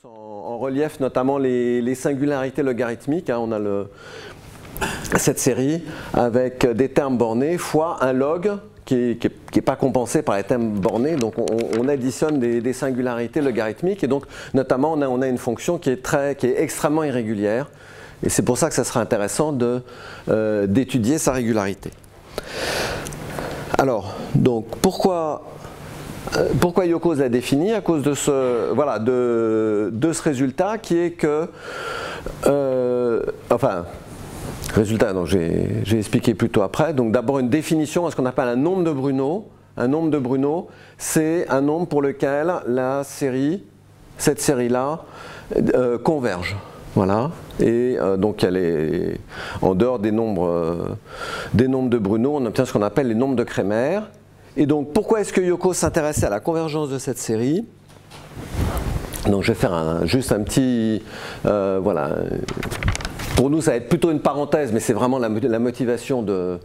En relief notamment les singularités logarithmiques, hein, on a cette série avec des termes bornés fois un log qui n'est pas compensé par les termes bornés, donc on additionne des singularités logarithmiques et donc notamment on a une fonction qui est extrêmement irrégulière et c'est pour ça que ça sera intéressant d'étudier sa régularité. Alors, donc pourquoi Yochoz l'a défini? À cause de ce résultat qui est que, résultat, donc j'ai expliqué plus tôt après. Donc d'abord une définition à ce qu'on appelle un nombre de Bruno. Un nombre de Bruno, c'est un nombre pour lequel cette série-là, converge. Voilà. Et donc elle est en dehors des nombres de Bruno, on obtient ce qu'on appelle les nombres de Cramér. Et donc, pourquoi est-ce que Yochoz s'intéressait à la convergence de cette série? Donc, je vais faire juste un petit... voilà. Pour nous, ça va être plutôt une parenthèse, mais c'est vraiment la motivation de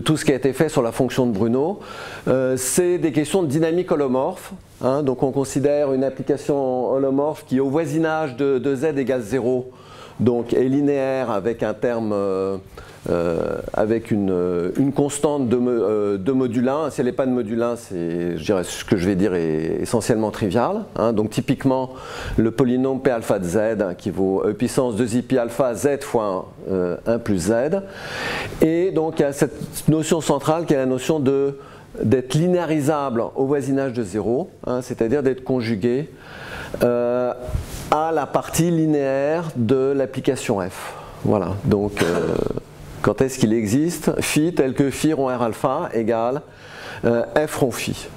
tout ce qui a été fait sur la fonction de Bruno. C'est des questions de dynamique holomorphe. Hein, donc, on considère une application holomorphe qui, au voisinage de z égale 0, donc est linéaire avec un terme... avec une constante de module 1. Si elle n'est pas de module 1, je dirais, ce que je vais dire est essentiellement trivial. Hein. Donc typiquement, le polynôme P alpha de z qui vaut e puissance 2i pi alpha z fois 1 plus z. Et donc il y a cette notion centrale qui est la notion d'être linéarisable au voisinage de 0, hein, c'est-à-dire d'être conjugué à la partie linéaire de l'application f. Voilà, donc... quand est-ce qu'il existe phi tel que phi rond r alpha égale f rond phi.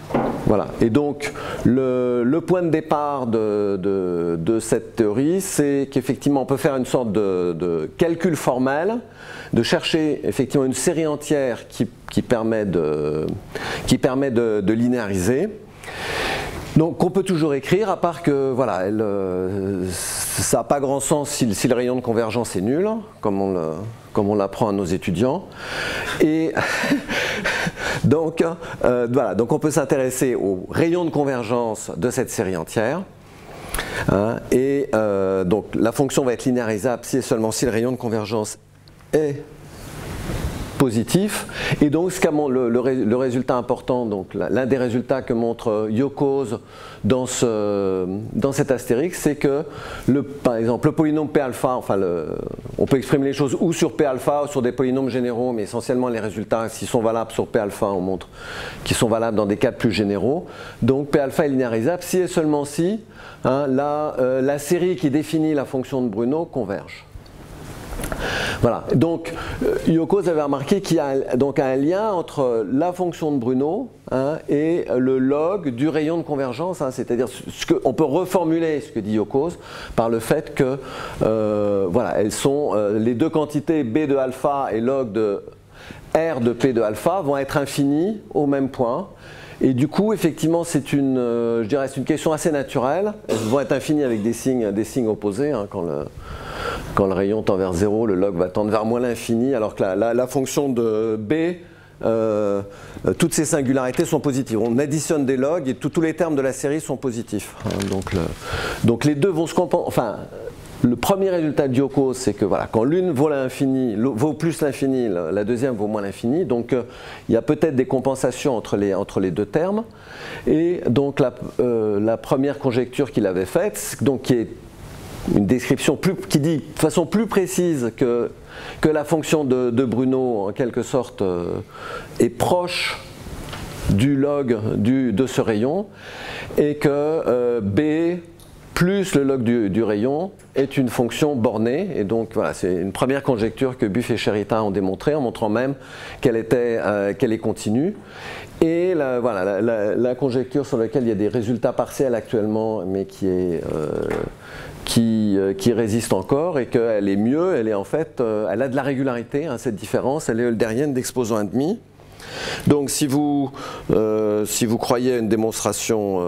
Voilà. Et donc le point de départ de cette théorie, c'est qu'effectivement on peut faire une sorte de calcul formel, de chercher effectivement une série entière qui permet de linéariser. Donc on peut toujours écrire, à part que voilà, ça n'a pas grand sens si le rayon de convergence est nul, comme on l'apprend à nos étudiants. Et donc, voilà, donc on peut s'intéresser au rayon de convergence de cette série entière. Hein, et donc la fonction va être linéarisable si et seulement si le rayon de convergence est positif. Et donc le résultat important, donc l'un des résultats que montre Yochoz dans cet astérix, c'est que par exemple le polynôme P alpha, on peut exprimer les choses ou sur P alpha ou sur des polynômes généraux, mais essentiellement les résultats, s'ils sont valables sur P alpha, on montre qu'ils sont valables dans des cas plus généraux. Donc P alpha est linéarisable si et seulement si, hein, la série qui définit la fonction de Bruno converge. Voilà, donc Yochoz avait remarqué qu'il y a donc un lien entre la fonction de Bruno, hein, et le log du rayon de convergence, hein, c'est-à-dire on peut reformuler ce que dit Yochoz par le fait que voilà, elles sont les deux quantités B de alpha et log de R de P de alpha vont être infinies au même point. Et du coup, effectivement, c'est une question assez naturelle. Elles vont être infinies avec des signes opposés. Hein, quand le rayon tend vers 0, le log va tendre vers moins l'infini, alors que la fonction de B, toutes ces singularités sont positives. On additionne des logs et tous les termes de la série sont positifs. Hein, donc les deux vont se compenser. Enfin, le premier résultat de Yochoz, c'est que voilà, quand l'une vaut plus l'infini, la deuxième vaut moins l'infini. Donc il y a peut-être des compensations entre les deux termes. Et donc la première conjecture qu'il avait faite, donc qui est une description qui dit de façon plus précise que la fonction de Bruno, en quelque sorte, est proche du log de ce rayon, et que B plus le log du rayon est une fonction bornée. Et donc voilà, c'est une première conjecture que Buff et Sherita ont démontré, en montrant même qu'elle est continue. Et la conjecture sur laquelle il y a des résultats partiels actuellement, mais qui résiste encore, et qu'elle est mieux, elle a de la régularité, hein, cette différence, elle est eulérienne d'exposant 1,5. Donc si vous croyez à une démonstration,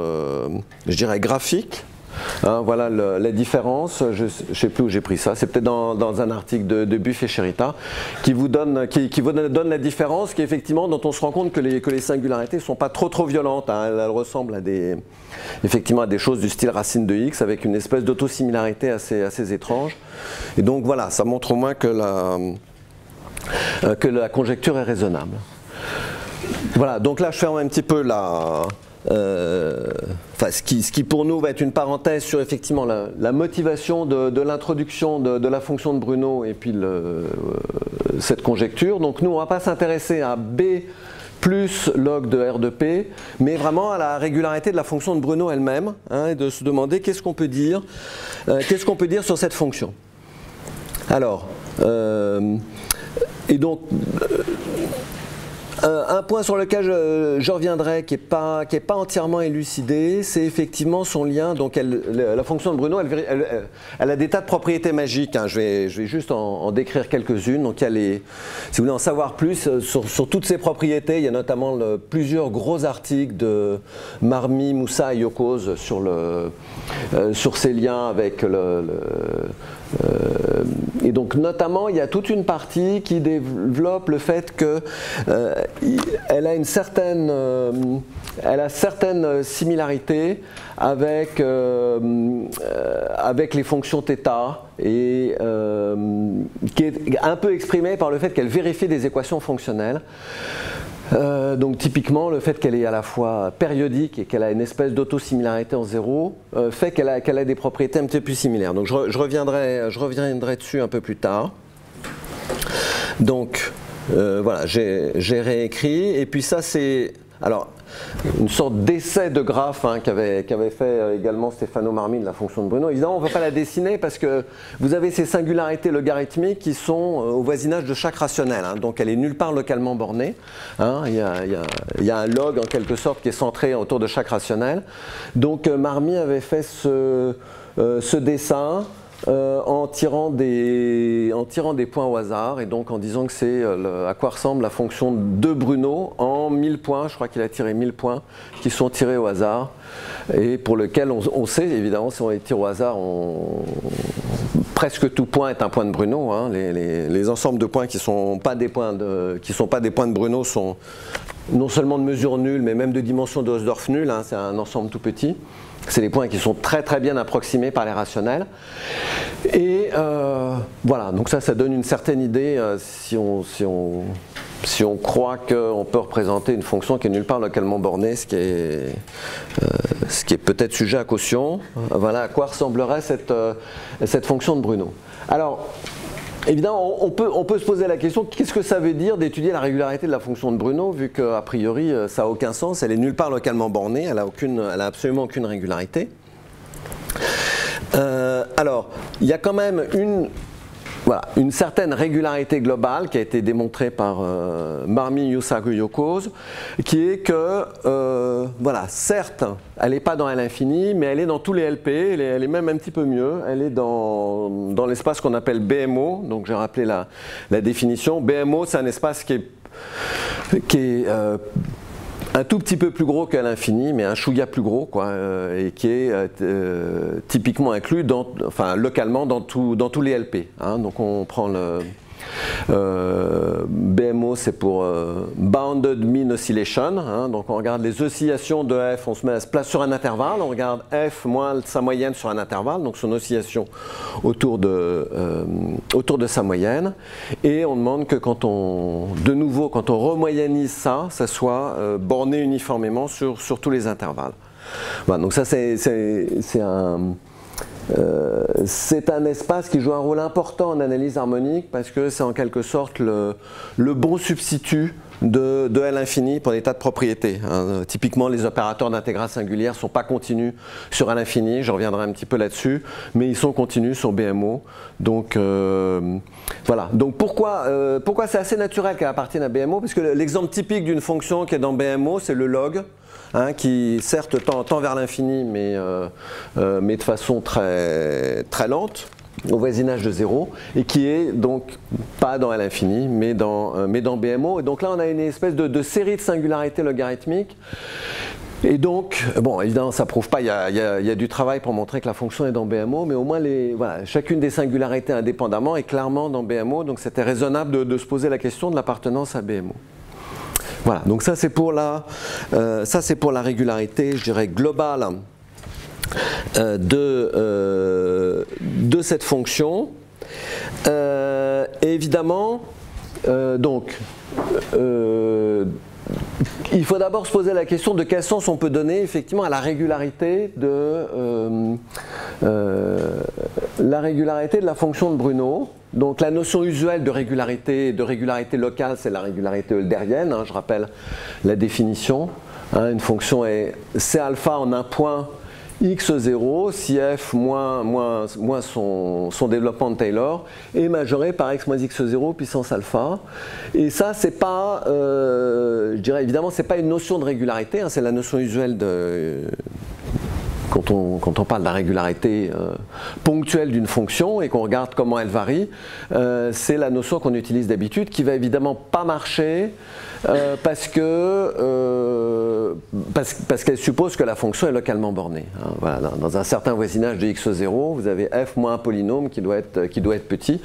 je dirais graphique, Hein, voilà la différence. Je ne sais plus où j'ai pris ça. C'est peut-être dans un article de Buff et Sherita qui vous donne la différence, qui effectivement dont on se rend compte que les singularités ne sont pas trop violentes. Hein. Elles ressemblent effectivement à des choses du style racine de x avec une espèce d'autosimilarité assez étrange. Et donc voilà, ça montre au moins que la conjecture est raisonnable. Voilà, donc là je ferme un petit peu ce qui pour nous va être une parenthèse sur effectivement la motivation de l'introduction de la fonction de Bruno et puis cette conjecture. Donc nous on ne va pas s'intéresser à B plus log de R de P, mais vraiment à la régularité de la fonction de Bruno elle-même, hein, et de se demander qu'est-ce qu'on peut dire sur cette fonction. Alors, et donc, un point sur lequel je reviendrai qui n'est pas entièrement élucidé, c'est effectivement son lien. Donc la fonction de Bruno, elle a des tas de propriétés magiques. Hein. Je vais juste en décrire quelques-unes. Donc si vous voulez en savoir plus sur toutes ces propriétés, il y a notamment plusieurs gros articles de Marmi, Moussa et Yoccoz sur ces liens avec et donc notamment il y a toute une partie qui développe le fait que elle a certaines similarités avec les fonctions θ et qui est un peu exprimée par le fait qu'elle vérifie des équations fonctionnelles. Donc typiquement le fait qu'elle est à la fois périodique et qu'elle a une espèce d'autosimilarité en zéro fait qu'elle a des propriétés un petit peu plus similaires. Donc je reviendrai dessus un peu plus tard. Donc voilà, j'ai réécrit et puis ça c'est une sorte d'essai de graphe hein, qu'avait fait également Stefano Marmi de la fonction de Bruno. Évidemment, on ne va pas la dessiner parce que vous avez ces singularités logarithmiques qui sont au voisinage de chaque rationnel. Hein, donc elle est nulle part localement bornée. Hein, il y a un log en quelque sorte qui est centré autour de chaque rationnel. Donc Marmi avait fait ce dessin en tirant des points au hasard et donc en disant que c'est à quoi ressemble la fonction de Bruno en 1000 points, je crois qu'il a tiré 1000 points qui sont tirés au hasard et pour lequel on sait évidemment si on les tire au hasard, presque tout point est un point de Bruno. Hein. Les ensembles de points qui ne sont pas des points de Bruno sont non seulement de mesure nulle mais même de dimension de Hausdorff nulle, hein. C'est un ensemble tout petit. C'est des points qui sont très bien approximés par les rationnels. Et voilà, donc ça donne une certaine idée si on croit qu'on peut représenter une fonction qui est nulle part localement bornée, ce qui est peut-être sujet à caution. Voilà à quoi ressemblerait cette fonction de Bruno. Alors, évidemment, on peut se poser la question, qu'est-ce que ça veut dire d'étudier la régularité de la fonction de Bruno, vu qu'a priori ça n'a aucun sens, elle est nulle part localement bornée, elle a absolument aucune régularité. Alors, il y a quand même une certaine régularité globale qui a été démontrée par Marmi, Yusaku, Yoccoz, qui est que, certes, elle n'est pas dans L-infini, mais elle est dans tous les LP, elle est même un petit peu mieux, elle est dans l'espace qu'on appelle BMO, donc j'ai rappelé la définition. BMO, c'est un espace qui est un tout petit peu plus gros qu'à l'infini, mais un chouïa plus gros, quoi, et qui est typiquement inclus localement dans tous les LP. Hein. Donc on prend le BMO, c'est pour Bounded Mean Oscillation. Hein. Donc on regarde les oscillations de f, on se place sur un intervalle, on regarde f moins sa moyenne sur un intervalle, donc son oscillation autour de sa moyenne, et on demande que quand on remoyennise ça soit borné uniformément sur tous les intervalles. Voilà, donc ça c'est un espace qui joue un rôle important en analyse harmonique parce que c'est en quelque sorte le bon substitut de L-infini pour des tas de propriétés. Hein. Typiquement, les opérateurs d'intégrale singulière ne sont pas continus sur L-infini, je reviendrai un petit peu là-dessus, mais ils sont continus sur BMO. Donc voilà. Donc pourquoi c'est assez naturel qu'elle appartienne à BMO? Parce que l'exemple typique d'une fonction qui est dans BMO, c'est le log. Hein, qui certes tend vers l'infini, mais de façon très lente, au voisinage de 0, et qui est donc pas dans l'infini, mais dans BMO. Et donc là, on a une espèce de série de singularités logarithmiques Et donc, bon, évidemment, ça ne prouve pas, il y a du travail pour montrer que la fonction est dans BMO, mais au moins, voilà, chacune des singularités indépendamment est clairement dans BMO, donc c'était raisonnable de se poser la question de l'appartenance à BMO. Voilà, donc ça c'est pour la régularité, je dirais, globale de cette fonction. Et évidemment, il faut d'abord se poser la question de quel sens on peut donner effectivement à la régularité de la fonction de Bruno. Donc la notion usuelle de régularité locale, c'est la régularité eulérienne, hein, je rappelle la définition. Hein, une fonction est C alpha en un point x0 si f moins son développement de Taylor est majoré par x moins x0 puissance alpha. Et ça, c'est pas, je dirais évidemment, c'est pas une notion de régularité, hein, c'est la notion usuelle de... Quand on parle de la régularité ponctuelle d'une fonction et qu'on regarde comment elle varie, c'est la notion qu'on utilise d'habitude qui va évidemment pas marcher parce qu'elle suppose que la fonction est localement bornée. Hein, voilà, dans un certain voisinage de x0, vous avez f moins un polynôme qui doit être petit.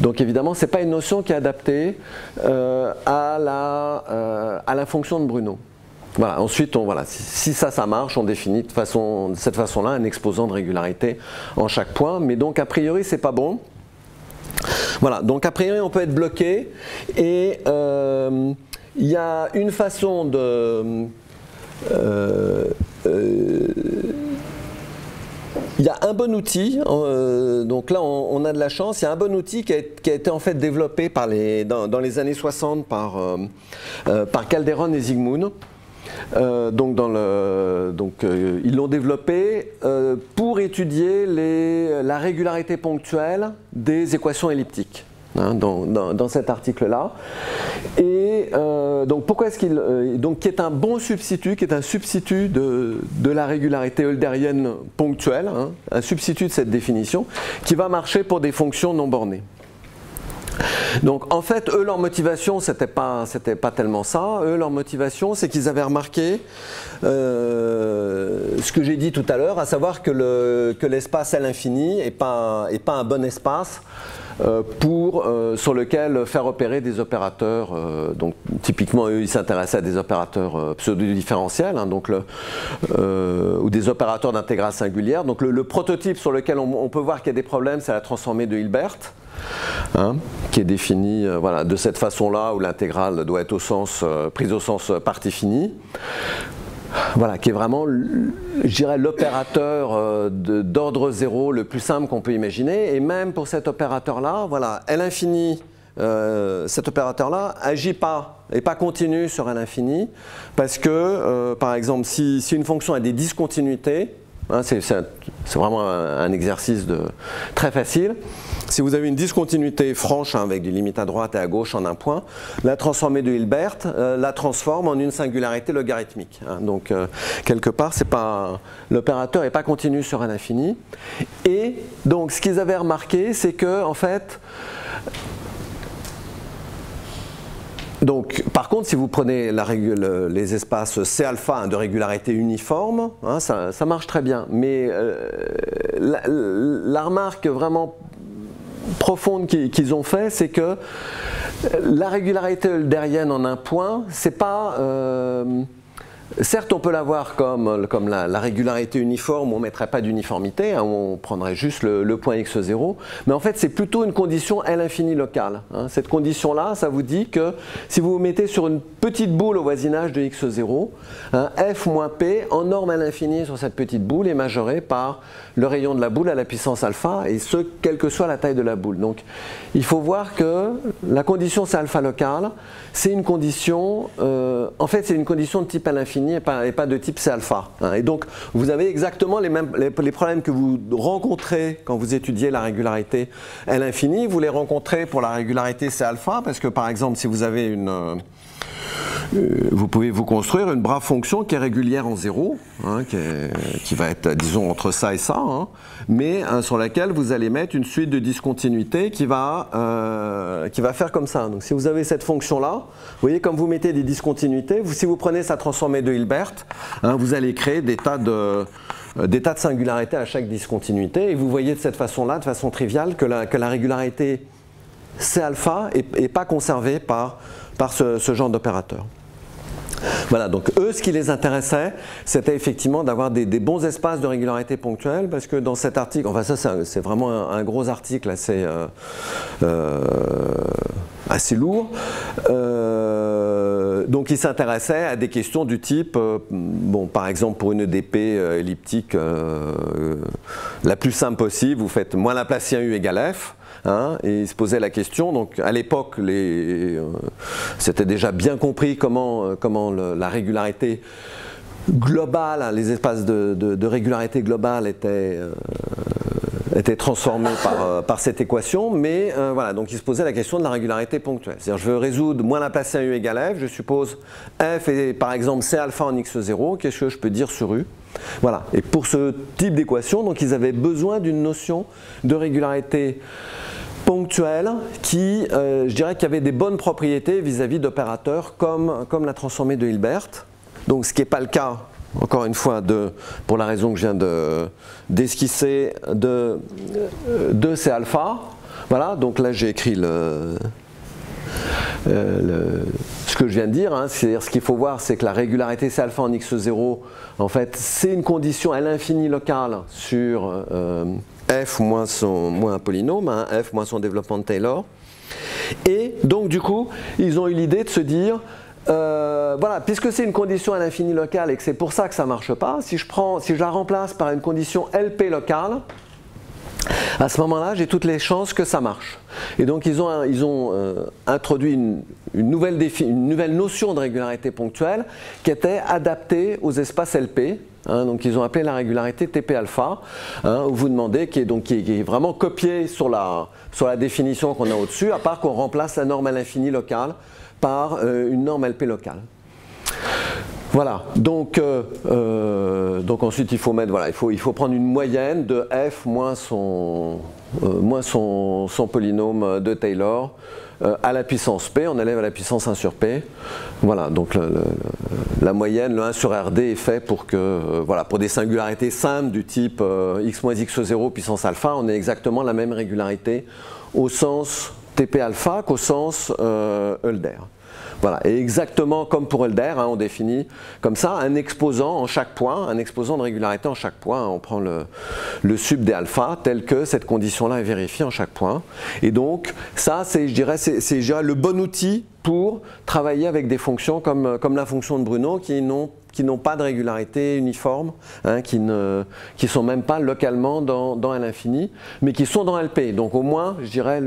Donc évidemment, c'est pas une notion qui est adaptée à la fonction de Bruno. Voilà, ensuite, si ça marche, on définit de cette façon-là un exposant de régularité en chaque point, mais donc a priori, c'est pas bon. Voilà, donc a priori, on peut être bloqué, et il y a une façon de... il y a un bon outil, donc là on a de la chance, il y a un bon outil qui a été en fait développé dans les années 60 par Calderon et Zygmunt. Ils l'ont développé pour étudier la régularité ponctuelle des équations elliptiques, hein, dans cet article-là. Et donc pourquoi est-ce qui est un bon substitut, qui est un substitut de la régularité eulérienne ponctuelle, hein, un substitut de cette définition, qui va marcher pour des fonctions non bornées. Donc en fait, eux, leur motivation, c'était pas tellement ça. Eux, leur motivation, c'est qu'ils avaient remarqué ce que j'ai dit tout à l'heure, à savoir que l'espace L infini n'est pas un bon espace sur lequel faire opérer des opérateurs. Donc typiquement, eux, ils s'intéressaient à des opérateurs pseudo-différentiels, hein, ou des opérateurs d'intégrale singulière. Donc le prototype sur lequel on peut voir qu'il y a des problèmes, c'est la transformée de Hilbert. Hein, qui est définie de cette façon-là, où l'intégrale doit être prise au sens partie finie. Voilà, qui est vraiment, je dirais, l'opérateur d'ordre 0 le plus simple qu'on peut imaginer. Et même pour cet opérateur-là, voilà, L infini, cet opérateur-là agit pas, et pas continu sur L infini, parce que, par exemple, si une fonction a des discontinuités, hein, c'est vraiment un exercice très facile. Si vous avez une discontinuité franche, hein, avec des limites à droite et à gauche en un point, la transformée de Hilbert la transforme en une singularité logarithmique. Hein. Donc quelque part, l'opérateur n'est pas continu sur L infini. Et donc ce qu'ils avaient remarqué, c'est que en fait, donc, par contre, si vous prenez les espaces C alpha, hein, de régularité uniforme, hein, ça marche très bien. Mais la remarque vraiment profonde qu'ils ont fait, c'est que la régularité eulérienne en un point, c'est pas... certes, on peut l'avoir comme la régularité uniforme, où on ne mettrait pas d'uniformité, hein, où on prendrait juste le point x0, mais en fait, c'est plutôt une condition L infini locale. Hein. Cette condition-là, ça vous dit que si vous vous mettez sur une petite boule au voisinage de x0, hein, f moins p en norme L infini sur cette petite boule est majoré par le rayon de la boule à la puissance alpha, et ce, quelle que soit la taille de la boule. Donc, il faut voir que la condition c'est alpha locale, c'est une condition, en fait, c'est une condition de type L infini et pas de type C alpha. Hein. Et donc, vous avez exactement les problèmes que vous rencontrez quand vous étudiez la régularité L infini. Vous les rencontrez pour la régularité C alpha, parce que par exemple, si vous avez vous pouvez vous construire une brave fonction qui est régulière en 0, hein, qui va être, disons, entre ça et ça, hein, mais sur laquelle vous allez mettre une suite de discontinuités qui va faire comme ça. Donc si vous avez cette fonction-là, vous voyez, comme vous mettez des discontinuités, si vous prenez sa transformée de Hilbert, hein, vous allez créer des tas de singularités à chaque discontinuité, et vous voyez de cette façon-là, de façon triviale, que la régularité C alpha n'est pas conservée par ce genre d'opérateur. Voilà, donc eux, ce qui les intéressait, c'était effectivement d'avoir des bons espaces de régularité ponctuelle, parce que dans cet article, enfin ça c'est vraiment un gros article assez lourd, donc ils s'intéressaient à des questions du type, bon, par exemple pour une EDP elliptique la plus simple possible, vous faites moins Laplacien U égale F. Hein, et il se posait la question, donc à l'époque c'était déjà bien compris comment la régularité globale, les espaces de régularité globale étaient transformés par cette équation, mais voilà, donc il se posait la question de la régularité ponctuelle. C'est-à-dire je veux résoudre moins Laplacien U égale F, je suppose F est par exemple C alpha en x0, qu'est-ce que je peux dire sur U? Voilà, et pour ce type d'équation, donc ils avaient besoin d'une notion de régularité ponctuelle qui, je dirais, qui avait des bonnes propriétés vis-à-vis d'opérateurs comme la transformée de Hilbert. Donc ce qui n'est pas le cas, encore une fois, pour la raison que je viens d'esquisser de C alpha. Voilà, donc là j'ai écrit ce que je viens de dire, hein, c'est-à-dire ce qu'il faut voir, c'est que la régularité C alpha en x0, en fait, c'est une condition à l'infini locale sur f moins un polynôme, hein, f moins son développement de Taylor. Et donc du coup, ils ont eu l'idée de se dire, voilà, puisque c'est une condition à l'infini locale et que c'est pour ça que ça ne marche pas, si je la remplace par une condition LP locale, à ce moment-là, j'ai toutes les chances que ça marche. Et donc ils ont introduit une nouvelle notion de régularité ponctuelle qui était adaptée aux espaces LP. Hein, donc ils ont appelé la régularité TP alpha, hein, où vous demandez, qui est vraiment copiée sur la définition qu'on a au-dessus, à part qu'on remplace la norme à l'infini locale par une norme LP locale. Voilà, donc ensuite il faut mettre, voilà, il faut prendre une moyenne de f moins son polynôme de Taylor à la puissance p, on élève à la puissance 1 sur p. Voilà, donc la moyenne, le 1 sur rd est fait pour que, voilà, pour des singularités simples du type x moins x0 puissance alpha, on ait exactement la même régularité au sens TP alpha qu'au sens Hölder. Voilà, et exactement comme pour Hölder, hein, on définit comme ça un exposant en chaque point, un exposant de régularité en chaque point. Hein, on prend le sub des alpha tel que cette condition-là est vérifiée en chaque point. Et donc, ça, c'est, je dirais, le bon outil pour travailler avec des fonctions comme la fonction de Bruno qui n'ont pas de régularité uniforme, hein, qui sont même pas localement dans l'infini, mais qui sont dans LP. Donc au moins, je dirais,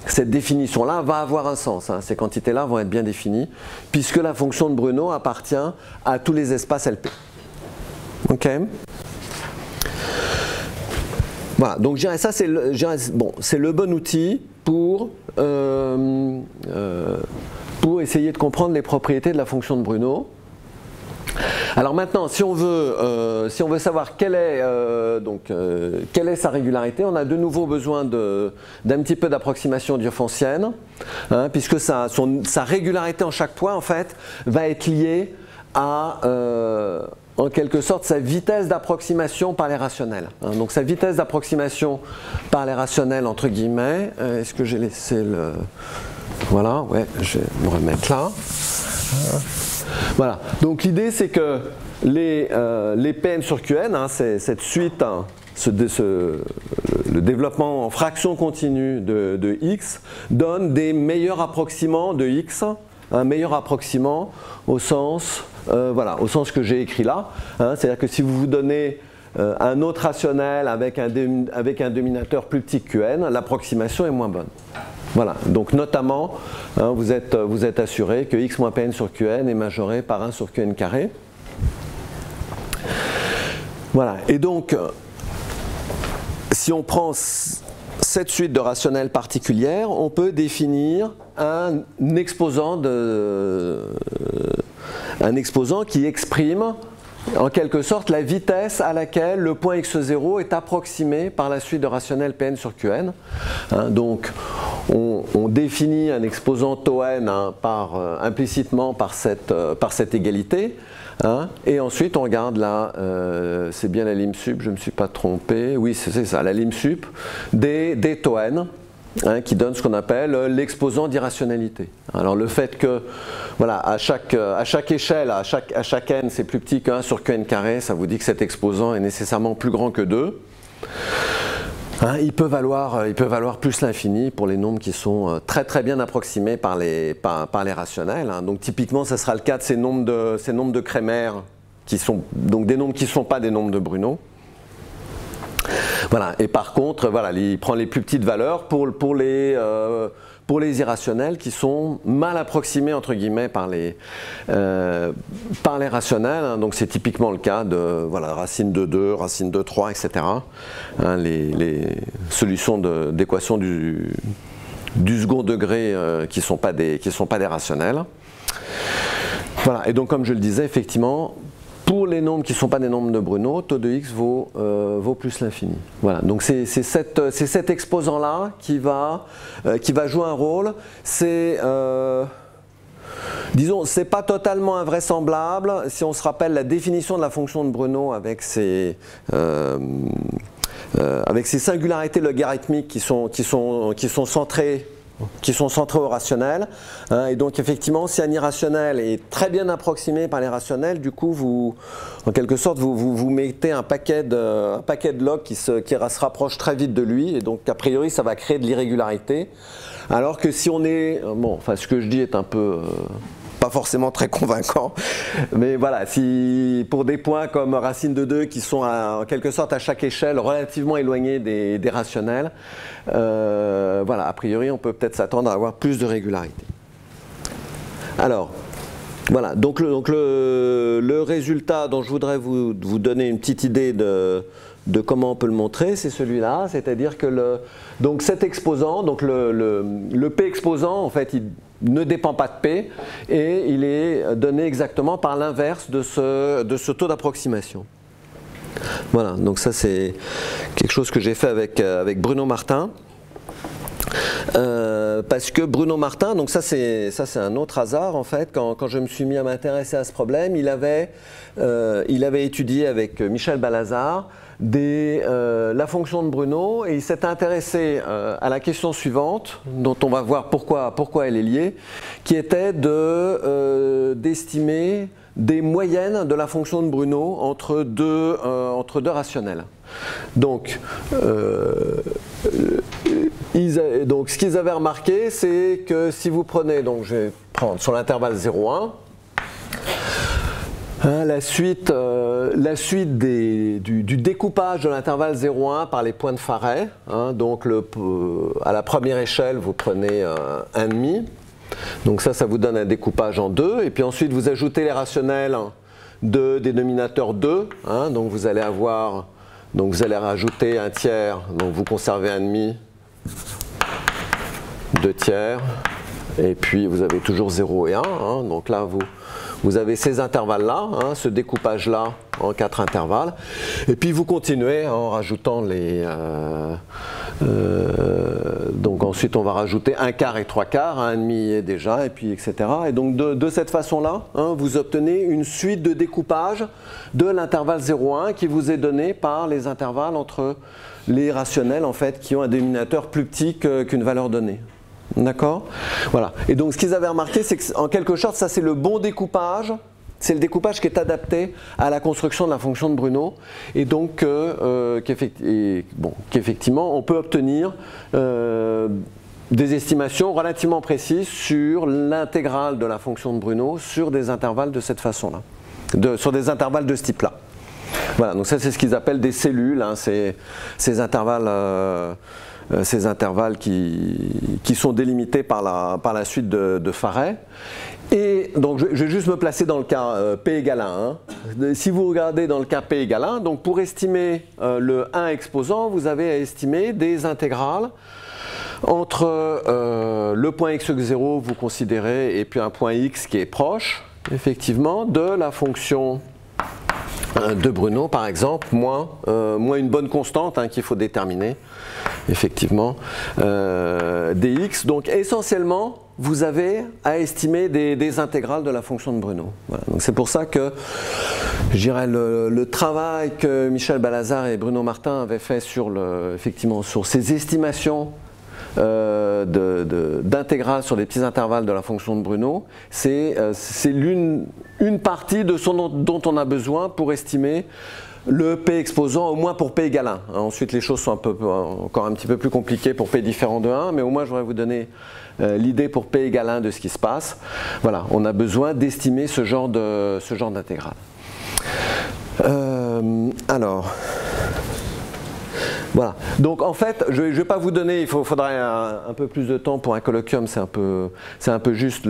cette définition-là va avoir un sens. Hein. Ces quantités-là vont être bien définies, puisque la fonction de Bruno appartient à tous les espaces LP. Ok ? Voilà, donc je dirais ça, c'est le bon outil pour essayer de comprendre les propriétés de la fonction de Bruno. Alors maintenant, si on veut savoir quelle est sa régularité, on a de nouveau besoin d'un petit peu d'approximation diophantienne, hein, puisque sa régularité en chaque point, en fait, va être liée à, en quelque sorte, sa vitesse d'approximation par les rationnels. Hein, donc sa vitesse d'approximation par les rationnels, entre guillemets, est-ce que j'ai laissé le... Voilà, ouais, je vais me remettre là. Voilà, donc l'idée c'est que les Pn sur Qn, hein, cette suite, hein, le développement en fraction continue de x, donne des meilleurs approximants de x, un meilleur approximant au sens, voilà, au sens que j'ai écrit là. Hein, c'est-à-dire que si vous vous donnez un autre rationnel avec un dénominateur plus petit que Qn, l'approximation est moins bonne. Voilà, donc notamment, hein, vous êtes assuré que x moins Pn sur Qn est majoré par 1 sur Qn carré. Voilà, et donc, si on prend cette suite de rationnels particulière, on peut définir un exposant qui exprime en quelque sorte la vitesse à laquelle le point x0 est approximé par la suite de rationnels Pn sur Qn. Donc on définit un exposant tau n implicitement par cette égalité. Et ensuite on regarde là, c'est bien la lim sup, je ne me suis pas trompé, oui c'est ça, la lim sup des tau n, qui donne ce qu'on appelle l'exposant d'irrationalité. Alors le fait que voilà, à chaque échelle, à chaque n c'est plus petit que 1 sur Qn carré, ça vous dit que cet exposant est nécessairement plus grand que 2. Il peut valoir plus l'infini pour les nombres qui sont très bien approximés par les rationnels. Donc typiquement, ça sera le cas de ces nombres de Cramer, qui sont donc des nombres qui ne sont pas des nombres de Bruno. Voilà. Et par contre, voilà, il prend les plus petites valeurs pour les irrationnels qui sont mal approximés entre guillemets par les rationnels. Donc c'est typiquement le cas de voilà, racine de 2, racine de 3, etc. Les solutions d'équations du second degré qui ne sont pas des rationnels. Voilà. Et donc comme je le disais, effectivement, pour les nombres qui ne sont pas des nombres de Bruno, taux de x vaut plus l'infini. Voilà, donc c'est cet exposant-là qui va jouer un rôle. Disons, c'est pas totalement invraisemblable si on se rappelle la définition de la fonction de Bruno avec ses singularités logarithmiques qui sont centrées au rationnel, et donc effectivement si un irrationnel est très bien approximé par les rationnels, du coup en quelque sorte vous mettez un paquet de log qui se rapproche très vite de lui, et donc a priori ça va créer de l'irrégularité, alors que si on est, bon, enfin ce que je dis est un peu pas forcément très convaincant, mais voilà, si pour des points comme racine de 2 qui sont en quelque sorte à chaque échelle relativement éloignés des rationnels, voilà, a priori on peut peut-être s'attendre à avoir plus de régularité. Alors voilà, donc le résultat dont je voudrais vous donner une petite idée de comment on peut le montrer, c'est celui-là, c'est-à-dire que donc cet exposant, donc le P exposant, en fait, il ne dépend pas de P, et il est donné exactement par l'inverse de ce taux d'approximation. Voilà, donc ça c'est quelque chose que j'ai fait avec Bruno Martin. Parce que Bruno Martin, donc ça c'est un autre hasard en fait, quand je me suis mis à m'intéresser à ce problème, il avait étudié avec Michel Balazar la fonction de Bruno, et il s'est intéressé à la question suivante, dont on va voir pourquoi elle est liée, qui était d'estimer des moyennes de la fonction de Bruno entre deux rationnels. Donc, ce qu'ils avaient remarqué, c'est que si vous prenez, donc je vais prendre sur l'intervalle 0,1, la suite du découpage de l'intervalle 0,1 par les points de Farey, donc à la première échelle vous prenez 1,5, donc ça vous donne un découpage en 2, et puis ensuite vous ajoutez les rationnels de dénominateur 2, donc vous allez rajouter un tiers, donc vous conservez 1,5, 2 tiers, et puis vous avez toujours 0 et 1, donc là vous avez ces intervalles-là, ce découpage-là en 4 intervalles, et puis vous continuez en rajoutant donc ensuite on va rajouter 1 quart et 3 quarts, 1,5 y est déjà, et puis etc. Et donc de cette façon-là, vous obtenez une suite de découpage de l'intervalle 0,1 qui vous est donné par les intervalles entre les rationnels en fait qui ont un dénominateur plus petit qu'une valeur donnée. D'accord ? Voilà. Et donc ce qu'ils avaient remarqué, c'est qu'en quelque sorte, ça c'est le bon découpage, c'est le découpage qui est adapté à la construction de la fonction de Bruno, et donc qu'effectivement on peut obtenir des estimations relativement précises sur l'intégrale de la fonction de Bruno sur des intervalles de cette façon-là, sur des intervalles de ce type-là. Voilà, donc ça c'est ce qu'ils appellent des cellules, ces intervalles ces intervalles qui sont délimités par la suite de Farey. Et donc je vais juste me placer dans le cas P égale 1. Si vous regardez dans le cas P égale 1, donc pour estimer le 1 exposant, vous avez à estimer des intégrales entre le point x0, vous considérez, et puis un point x qui est proche, effectivement, de la fonction de Bruno, par exemple, moins une bonne constante qu'il faut déterminer, effectivement, dx. Donc essentiellement, vous avez à estimer des intégrales de la fonction de Bruno. Voilà. Donc c'est pour ça que je dirais le travail que Michel Balazar et Bruno Martin avaient fait effectivement, sur ces estimations d'intégrales sur des petits intervalles de la fonction de Bruno, c'est une partie de dont on a besoin pour estimer le P exposant, au moins pour P égale 1. Ensuite, les choses sont encore un petit peu plus compliquées pour P différent de 1, mais au moins, je voudrais vous donner l'idée pour P égale 1 de ce qui se passe. Voilà, on a besoin d'estimer ce genre d'intégrale. Alors, voilà. Donc en fait, je ne vais pas vous donner, il faudrait un peu plus de temps pour un colloquium, c'est un peu juste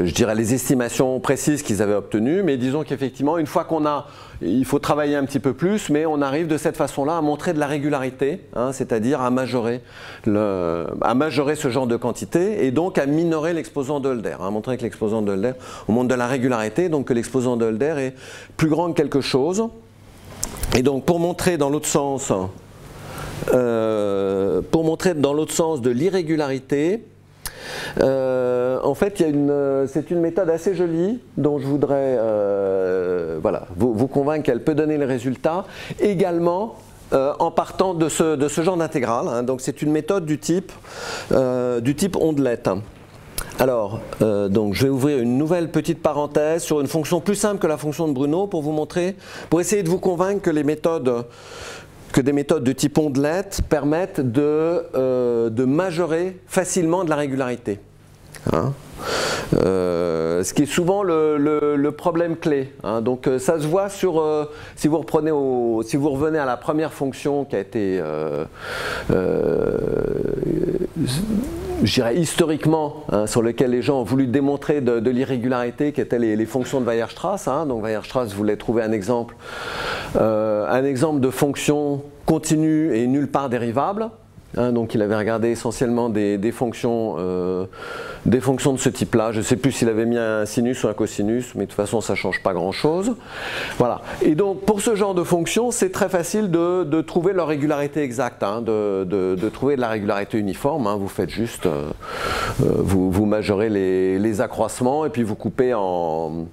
je dirais les estimations précises qu'ils avaient obtenues, mais disons qu'effectivement, une fois il faut travailler un petit peu plus, mais on arrive de cette façon-là à montrer de la régularité, c'est-à-dire à majorer ce genre de quantité, et donc à minorer l'exposant de Hölder, montrer que l'exposant de Hölder, on montre de la régularité, donc que l'exposant de Hölder est plus grand que quelque chose. Et donc pour montrer dans l'autre sens, de l'irrégularité, en fait, c'est une méthode assez jolie dont je voudrais vous convaincre qu'elle peut donner le résultat également en partant de ce genre d'intégrale. Donc c'est une méthode du type ondelette. Alors, donc je vais ouvrir une nouvelle petite parenthèse sur une fonction plus simple que la fonction de Bruno pour vous montrer, pour essayer de vous convaincre que des méthodes de type ondelette permettent de majorer facilement de la régularité. Ce qui est souvent le problème clé. Donc ça se voit sur, si vous revenez à la première fonction qui a été, je dirais historiquement, sur lequel les gens ont voulu démontrer de l'irrégularité, qui étaient les fonctions de Weierstrass. Donc Weierstrass voulait trouver un exemple de fonction continue et nulle part dérivable. Donc il avait regardé essentiellement des fonctions de ce type-là. Je ne sais plus s'il avait mis un sinus ou un cosinus, mais de toute façon ça ne change pas grand-chose. Voilà. Et donc pour ce genre de fonctions, c'est très facile de trouver leur régularité exacte, de trouver de la régularité uniforme. Vous faites juste, vous majorez les accroissements et puis vous coupez en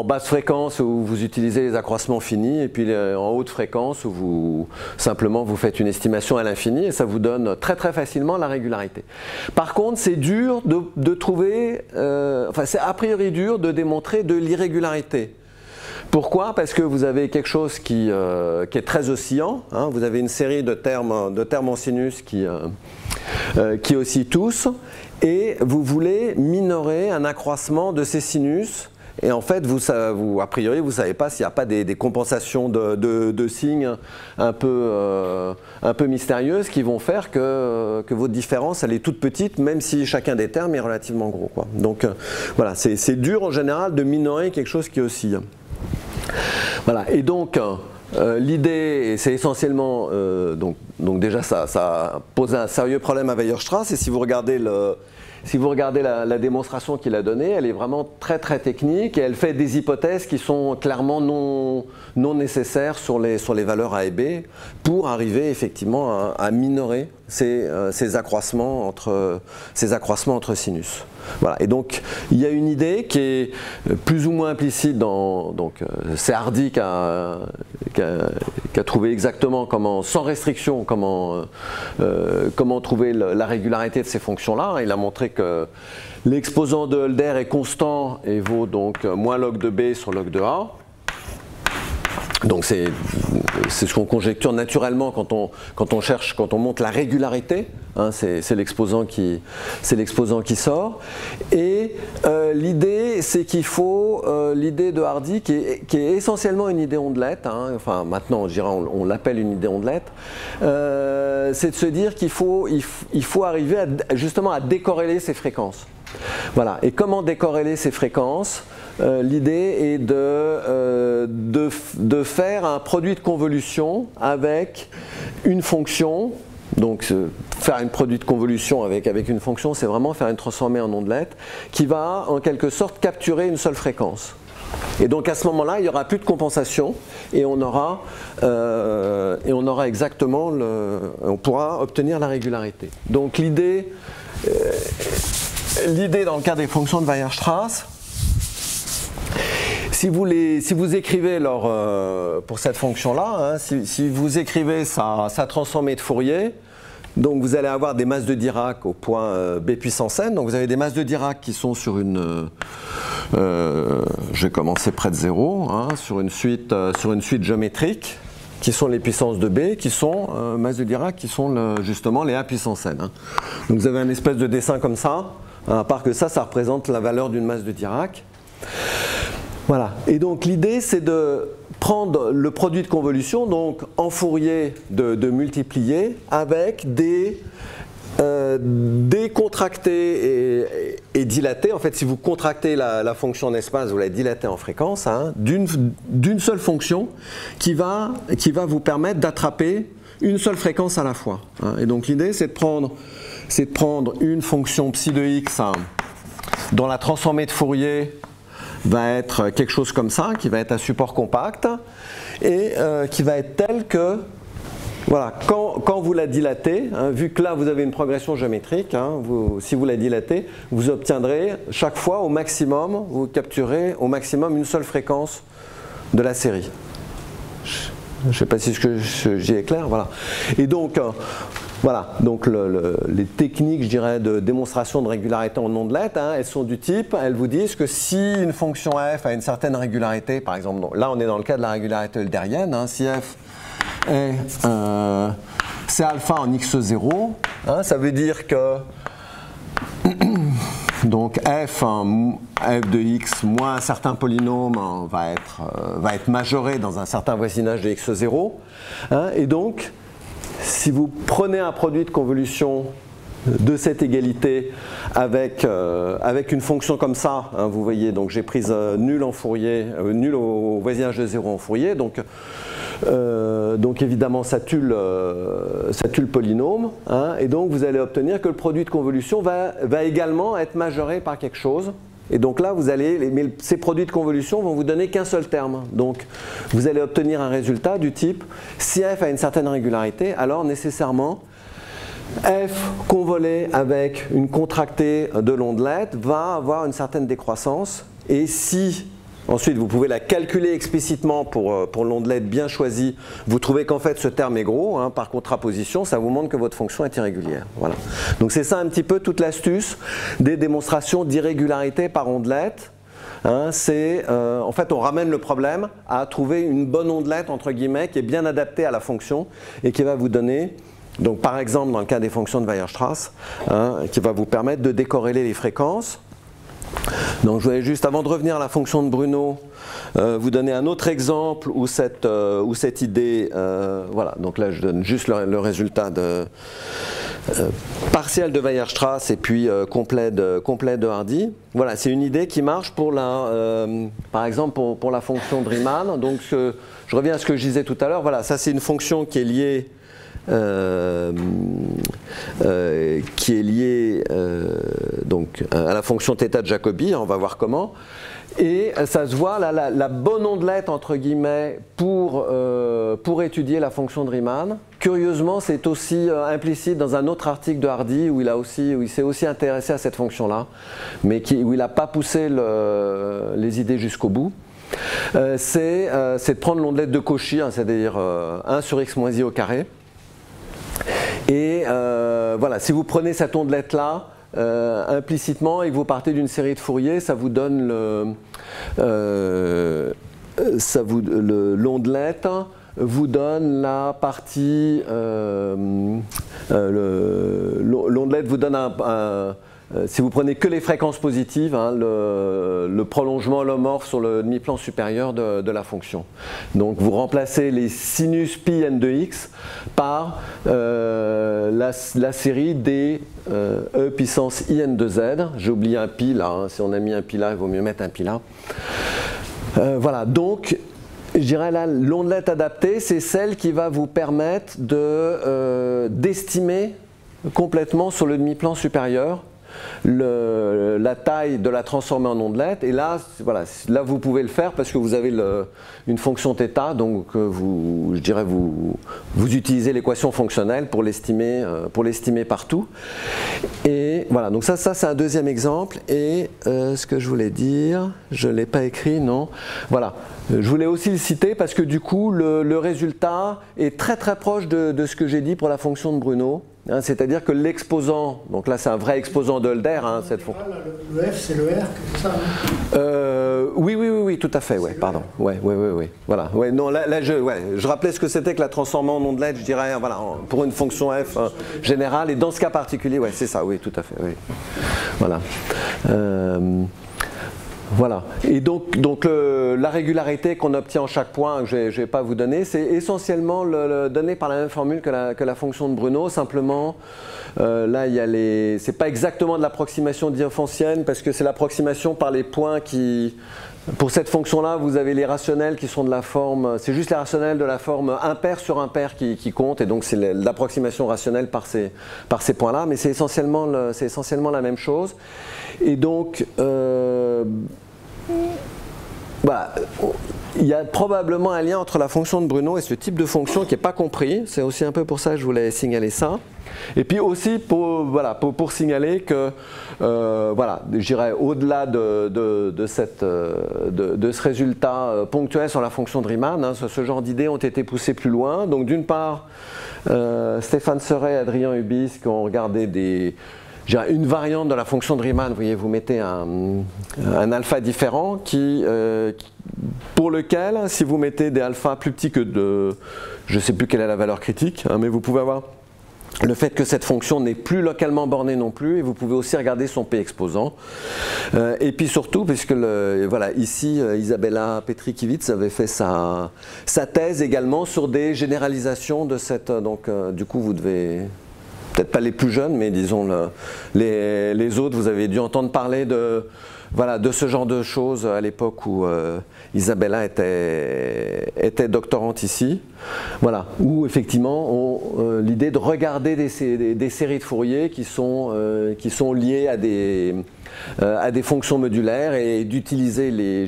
basse fréquence où vous utilisez les accroissements finis, et puis en haute fréquence où simplement vous faites une estimation à l'infini, et ça vous donne très très facilement la régularité. Par contre, c'est dur de trouver, c'est a priori dur de démontrer de l'irrégularité. Pourquoi? Parce que vous avez quelque chose qui est très oscillant, vous avez une série de termes en sinus qui oscillent tous, et vous voulez minorer un accroissement de ces sinus. Et en fait, a priori, vous ne savez pas s'il n'y a pas des compensations de signes un peu mystérieuses qui vont faire que votre différence elle est toute petite, même si chacun des termes est relativement gros, quoi. Donc voilà, c'est dur en général de minorer quelque chose qui oscille. Voilà, et donc l'idée, c'est essentiellement, donc déjà ça pose un sérieux problème à Weierstrass, et si vous regardez la démonstration qu'il a donnée, elle est vraiment très très technique, et elle fait des hypothèses qui sont clairement non nécessaires sur les valeurs A et B pour arriver effectivement à minorer ces accroissements entre sinus. Voilà. Et donc il y a une idée qui est plus ou moins implicite donc c'est Hardy qui a trouvé exactement comment, sans restriction, comment trouver la régularité de ces fonctions-là. Il a montré que l'exposant de Hölder est constant et vaut donc moins log de B sur log de A. Donc c'est ce qu'on conjecture naturellement quand on cherche, quand on monte la régularité, hein, c'est l'exposant qui sort. Et l'idée, c'est qu'il faut, l'idée de Hardy, qui est essentiellement une idée ondelette, hein, enfin maintenant on l'appelle une idée ondelette, c'est de se dire qu'il faut arriver justement à décorréler ces fréquences. Voilà. Et comment décorréler ces fréquences? L'idée est de faire un produit de convolution avec une fonction. Donc faire un produit de convolution avec une fonction, c'est vraiment faire une transformée en ondelette qui va en quelque sorte capturer une seule fréquence. Et donc à ce moment-là, il n'y aura plus de compensation et on aura exactement on pourra obtenir la régularité. Donc l'idée dans le cas des fonctions de Weierstrass, si vous écrivez pour cette fonction-là, hein, si vous écrivez sa transformée de Fourier, donc vous allez avoir des masses de Dirac au point B puissance n. Donc vous avez des masses de Dirac qui sont sur une, je vais commencer près de 0, hein, sur une suite géométrique, qui sont les puissances de B, qui sont masses de Dirac, qui sont justement les A puissance n. Hein. Donc vous avez un espèce de dessin comme ça, à part que ça représente la valeur d'une masse de Dirac. Voilà. Et donc l'idée, c'est de prendre le produit de convolution, donc en Fourier de multiplier avec des contractés et dilatés. En fait, si vous contractez la fonction en espace, vous la dilatez en fréquence, hein, d'une seule fonction qui va vous permettre d'attraper une seule fréquence à la fois. Hein. Et donc l'idée, c'est de prendre une fonction psi de x, hein, dont la transformée de Fourier va être quelque chose comme ça, qui va être un support compact et qui va être tel que, voilà, quand vous la dilatez, hein, vu que là vous avez une progression géométrique, hein, si vous la dilatez, vous obtiendrez chaque fois au maximum, vous capturez au maximum une seule fréquence de la série. Je ne sais pas si ce que j'y est clair, voilà. Et donc, voilà, donc les techniques, je dirais, de démonstration de régularité en ondelette, hein, elles sont du type, elles vous disent que si une fonction f a une certaine régularité, par exemple, là on est dans le cas de la régularité eulérienne, hein, si f est c'est alpha en x0, hein, ça veut dire que donc f de x moins un certain polynôme, hein, va être majoré dans un certain voisinage de x0, hein, et donc si vous prenez un produit de convolution de cette égalité avec une fonction comme ça, hein, vous voyez, donc j'ai pris nul en Fourier, nul au voisinage de 0 en Fourier, donc évidemment ça tue le polynôme, hein, et donc vous allez obtenir que le produit de convolution va également être majoré par quelque chose. Et donc là, mais ces produits de convolution vont vous donner qu'un seul terme. Donc vous allez obtenir un résultat du type, si f a une certaine régularité, alors nécessairement f convolé avec une contractée de l'ondelette va avoir une certaine décroissance. Et si, ensuite vous pouvez la calculer explicitement pour l'ondelette bien choisie, vous trouvez qu'en fait ce terme est gros, hein, par contraposition, ça vous montre que votre fonction est irrégulière. Voilà. Donc c'est ça un petit peu toute l'astuce des démonstrations d'irrégularité par ondelette. Hein, en fait on ramène le problème à trouver une bonne ondelette entre guillemets qui est bien adaptée à la fonction et qui va vous donner, donc par exemple dans le cas des fonctions de Weierstrass, hein, qui va vous permettre de décorréler les fréquences. Donc je voulais juste, avant de revenir à la fonction de Bruno, vous donner un autre exemple où cette idée, voilà, donc là je donne juste le résultat partiel de Weierstrass et puis complet de Hardy. Voilà, c'est une idée qui marche pour par exemple pour la fonction de Riemann. Donc je reviens à ce que je disais tout à l'heure, voilà, ça c'est une fonction qui est liée donc à la fonction θ de Jacobi, on va voir comment, et ça se voit là, la bonne ondelette entre guillemets pour étudier la fonction de Riemann. Curieusement, c'est aussi implicite dans un autre article de Hardy où il s'est aussi intéressé à cette fonction là, mais où il n'a pas poussé les idées jusqu'au bout. C'est de prendre l'ondelette de Cauchy, hein, c'est-à-dire 1 sur x moins i au carré. Et voilà, si vous prenez cette ondelette-là, implicitement, et que vous partez d'une série de Fourier, ça vous donne l'ondelette vous donne la partie, l'ondelette vous donne si vous prenez que les fréquences positives, hein, le prolongement holomorphe sur le demi-plan supérieur de la fonction. Donc vous remplacez les sinus pi n de x par la série des e puissance i n de z. J'ai oublié un pi là, hein. Si on a mis un pi là, il vaut mieux mettre un pi là. Voilà, donc je dirais là, l'ondelette adaptée, c'est celle qui va vous permettre d'estimer complètement sur le demi-plan supérieur la taille de la transformer en ondelette. Et là, voilà, là vous pouvez le faire parce que vous avez une fonction θ, donc je dirais vous utilisez l'équation fonctionnelle pour l'estimer partout. Et voilà, donc ça c'est un deuxième exemple. Et ce que je voulais dire, je ne l'ai pas écrit, non. Voilà, je voulais aussi le citer parce que du coup le résultat est très très proche de ce que j'ai dit pour la fonction de Bruno. Hein, c'est-à-dire que l'exposant, donc là c'est un vrai exposant de Hölder, hein, cette fonction. Le F c'est le R, c'est ça, hein oui, tout à fait, ouais, pardon. Ouais, voilà. Ouais, non, là je rappelais ce que c'était que la transformée en ondelette, je dirais, voilà, pour une fonction F générale, et dans ce cas particulier, ouais, c'est ça, oui, tout à fait, oui. Voilà. Voilà, et donc la régularité qu'on obtient en chaque point, que je ne vais pas vous donner, c'est essentiellement donné par la même formule que la fonction de Bruno, simplement là c'est pas exactement de l'approximation diophantienne parce que c'est l'approximation par les points qui, pour cette fonction-là, vous avez les rationnels qui sont de la forme, c'est juste les rationnels de la forme impair sur impair qui comptent, et donc c'est l'approximation rationnelle par ces points-là, mais c'est essentiellement la même chose. Et donc, voilà, il y a probablement un lien entre la fonction de Bruno et ce type de fonction qui n'est pas compris. C'est aussi un peu pour ça que je voulais signaler ça. Et puis aussi pour signaler que, voilà, je dirais au-delà de ce résultat ponctuel sur la fonction de Riemann, hein, ce genre d'idées ont été poussées plus loin. Donc d'une part, Stéphane Seret et Adrien Ubis qui ont regardé une variante de la fonction de Riemann, vous voyez, vous mettez un alpha différent pour lequel, si vous mettez des alphas plus petits que je ne sais plus quelle est la valeur critique, hein, mais vous pouvez avoir le fait que cette fonction n'est plus localement bornée non plus, et vous pouvez aussi regarder son P exposant. Et puis surtout, puisque voilà, ici, Isabella Petrikiewicz avait fait sa thèse également sur des généralisations de cette... Donc du coup, vous devez... Peut-être pas les plus jeunes, mais disons les autres, vous avez dû entendre parler de ce genre de choses à l'époque où Isabella était doctorante ici. Voilà, où effectivement l'idée de regarder des séries de Fourier qui sont liées à des fonctions modulaires et d'utiliser les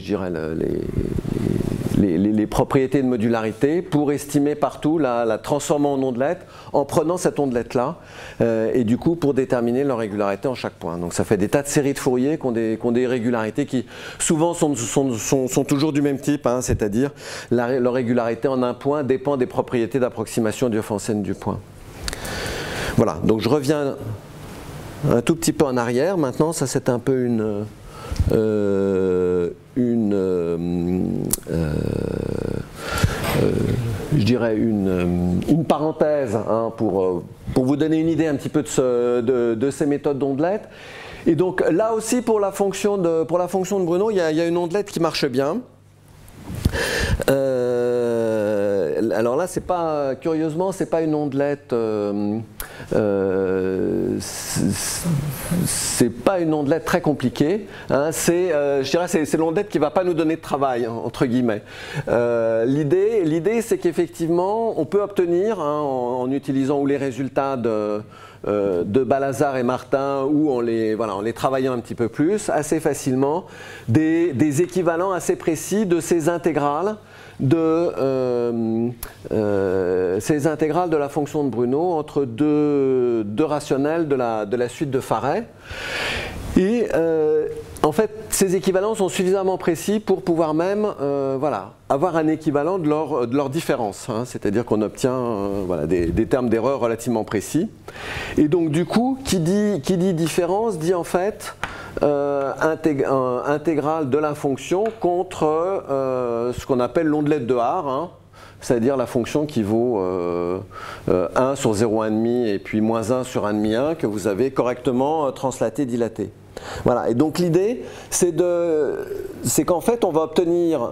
propriétés de modularité pour estimer partout la transformer en ondelette en prenant cette ondelette là et du coup pour déterminer leur régularité en chaque point. Donc ça fait des tas de séries de Fourier qui ont des régularités qui souvent sont toujours du même type, hein, c'est-à-dire leur régularité en un point dépend des propriétés d'approximation diophantienne du point. Voilà, donc je reviens un tout petit peu en arrière. Maintenant, ça c'est un peu je dirais une parenthèse, hein, pour vous donner une idée un petit peu de ces méthodes d'ondelette. Et donc là aussi pour la fonction de Bruno, il y a une ondelette qui marche bien. Alors là, curieusement, c'est pas une ondelette, c'est pas une ondelette très compliquée. Hein, je dirais, c'est l'ondelette qui va pas nous donner de travail, hein, entre guillemets. L'idée, c'est qu'effectivement, on peut obtenir, hein, en utilisant ou les résultats de Balazar et Martin, ou en les travaillant un petit peu plus, assez facilement, des équivalents assez précis de ces intégrales de la fonction de Bruno entre deux rationnels de la suite de Farey. Et en fait, ces équivalents sont suffisamment précis pour pouvoir même avoir un équivalent de leur différence. Hein, c'est-à-dire qu'on obtient des termes d'erreur relativement précis. Et donc du coup, qui dit différence dit en fait intégrale de la fonction contre ce qu'on appelle l'ondelette de Haar, hein, c'est-à-dire la fonction qui vaut 1 sur 0,5 et puis moins 1 sur 1,5 que vous avez correctement translaté, dilaté. Voilà, et donc l'idée, c'est qu'en fait, on va obtenir,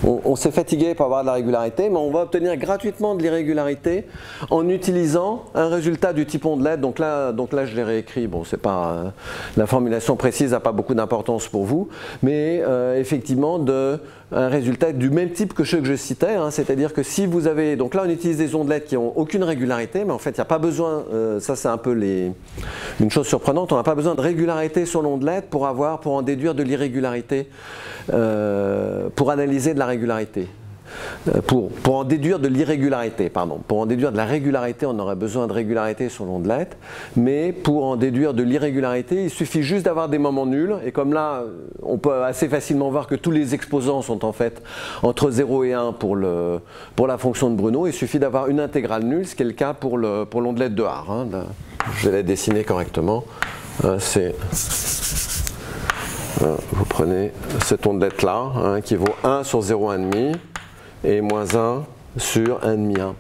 on s'est fatigué pour avoir de la régularité, mais on va obtenir gratuitement de l'irrégularité en utilisant un résultat du type ondelette. Donc là je l'ai réécrit, bon, c'est pas, la formulation précise n'a pas beaucoup d'importance pour vous, mais effectivement, un résultat du même type que ceux que je citais, hein, c'est-à-dire que si vous avez, donc là on utilise des ondelettes qui n'ont aucune régularité, mais en fait il n'y a pas besoin, ça c'est un peu une chose surprenante, on n'a pas besoin de régularité sur l'ondelette pour en déduire de l'irrégularité, pour analyser de la régularité. Pour en déduire de l'irrégularité, pardon. Pour en déduire de la régularité, on aurait besoin de régularité sur l'ondelette, mais pour en déduire de l'irrégularité, il suffit juste d'avoir des moments nuls, et comme là, on peut assez facilement voir que tous les exposants sont en fait entre 0 et 1 pour la fonction de Bruno, il suffit d'avoir une intégrale nulle, ce qui est le cas pour l'ondelette de Haar. Hein. Là, je vais la dessiner correctement. Vous prenez cette ondelette-là, hein, qui vaut 1 sur 0,5, et moins 1 sur 1,5.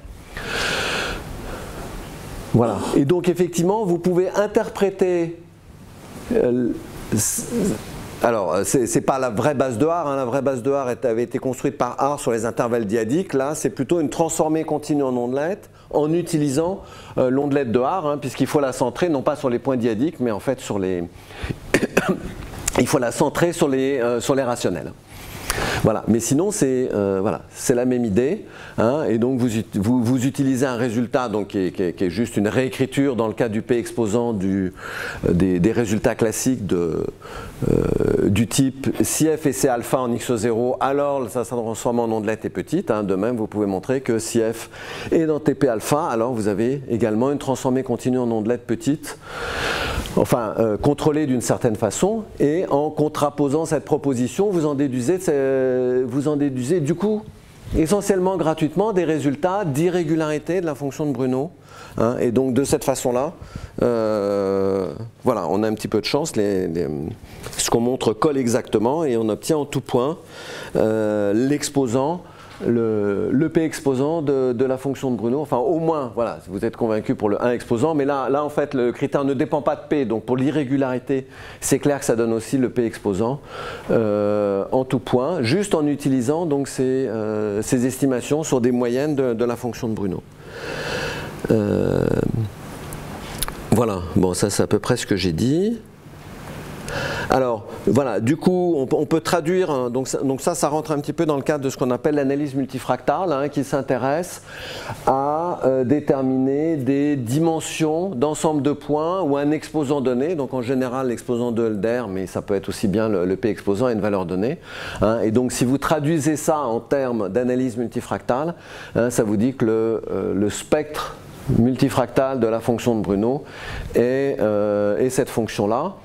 Voilà. Et donc effectivement, vous pouvez interpréter... alors, c'est pas la vraie base de Haar, hein. La vraie base de Haar avait été construite par Haar sur les intervalles dyadiques. Là, c'est plutôt une transformée continue en ondelette en utilisant l'ondelette de Haar, hein, puisqu'il faut la centrer, non pas sur les points dyadiques, mais en fait sur les... il faut la centrer sur les rationnels. Voilà, mais sinon c'est voilà, la même idée, hein, et donc vous utilisez un résultat donc, qui est juste une réécriture dans le cas du P exposant des résultats classiques du type si f et c alpha en x0, alors ça se transforme en ondelette et petite, hein. De même vous pouvez montrer que si f est dans TP alpha, alors vous avez également une transformée continue en ondelette petite, enfin contrôlée d'une certaine façon, et en contraposant cette proposition, vous en déduisez du coup essentiellement gratuitement des résultats d'irrégularité de la fonction de Bruno, hein, et donc de cette façon-là, voilà, on a un petit peu de chance, ce qu'on montre colle exactement et on obtient en tout point l'exposant, le P exposant de la fonction de Bruno, enfin au moins, voilà, vous êtes convaincu pour le 1 exposant, mais là en fait le critère ne dépend pas de P, donc pour l'irrégularité, c'est clair que ça donne aussi le P exposant en tout point, juste en utilisant donc ces estimations sur des moyennes de la fonction de Bruno. Voilà, bon ça c'est à peu près ce que j'ai dit. Alors voilà, du coup on peut traduire, hein, donc ça rentre un petit peu dans le cadre de ce qu'on appelle l'analyse multifractale, hein, qui s'intéresse à déterminer des dimensions d'ensemble de points ou un exposant donné, donc en général l'exposant de Hölder, mais ça peut être aussi bien le P exposant à une valeur donnée, hein, et donc si vous traduisez ça en termes d'analyse multifractale, hein, ça vous dit que le spectre multifractal de la fonction de Bruno est cette fonction-là.